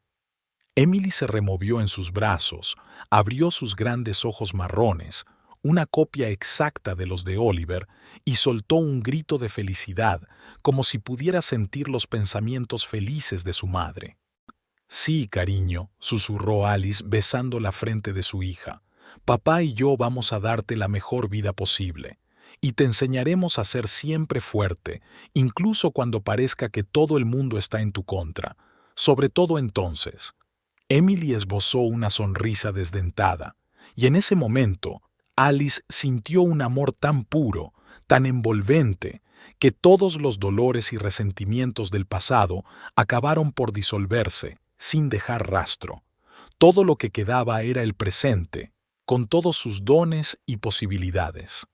Emily se removió en sus brazos, abrió sus grandes ojos marrones, una copia exacta de los de Oliver, y soltó un grito de felicidad, como si pudiera sentir los pensamientos felices de su madre. Sí, cariño, susurró Alice besando la frente de su hija. Papá y yo vamos a darte la mejor vida posible, y te enseñaremos a ser siempre fuerte, incluso cuando parezca que todo el mundo está en tu contra, sobre todo entonces. Emily esbozó una sonrisa desdentada, y en ese momento, Alice sintió un amor tan puro, tan envolvente, que todos los dolores y resentimientos del pasado acabaron por disolverse, sin dejar rastro. Todo lo que quedaba era el presente, con todos sus dones y posibilidades.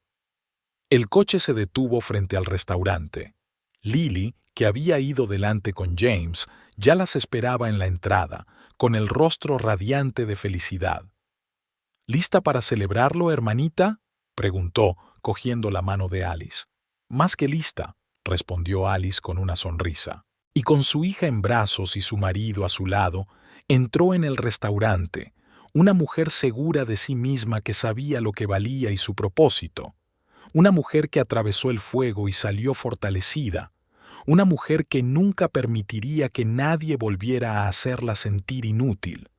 El coche se detuvo frente al restaurante. Lily, que había ido delante con James, ya las esperaba en la entrada, con el rostro radiante de felicidad. ¿Lista para celebrarlo, hermanita?, preguntó, cogiendo la mano de Alice. Más que lista, respondió Alice con una sonrisa. Y con su hija en brazos y su marido a su lado, entró en el restaurante, una mujer segura de sí misma que sabía lo que valía y su propósito. Una mujer que atravesó el fuego y salió fortalecida. Una mujer que nunca permitiría que nadie volviera a hacerla sentir inútil.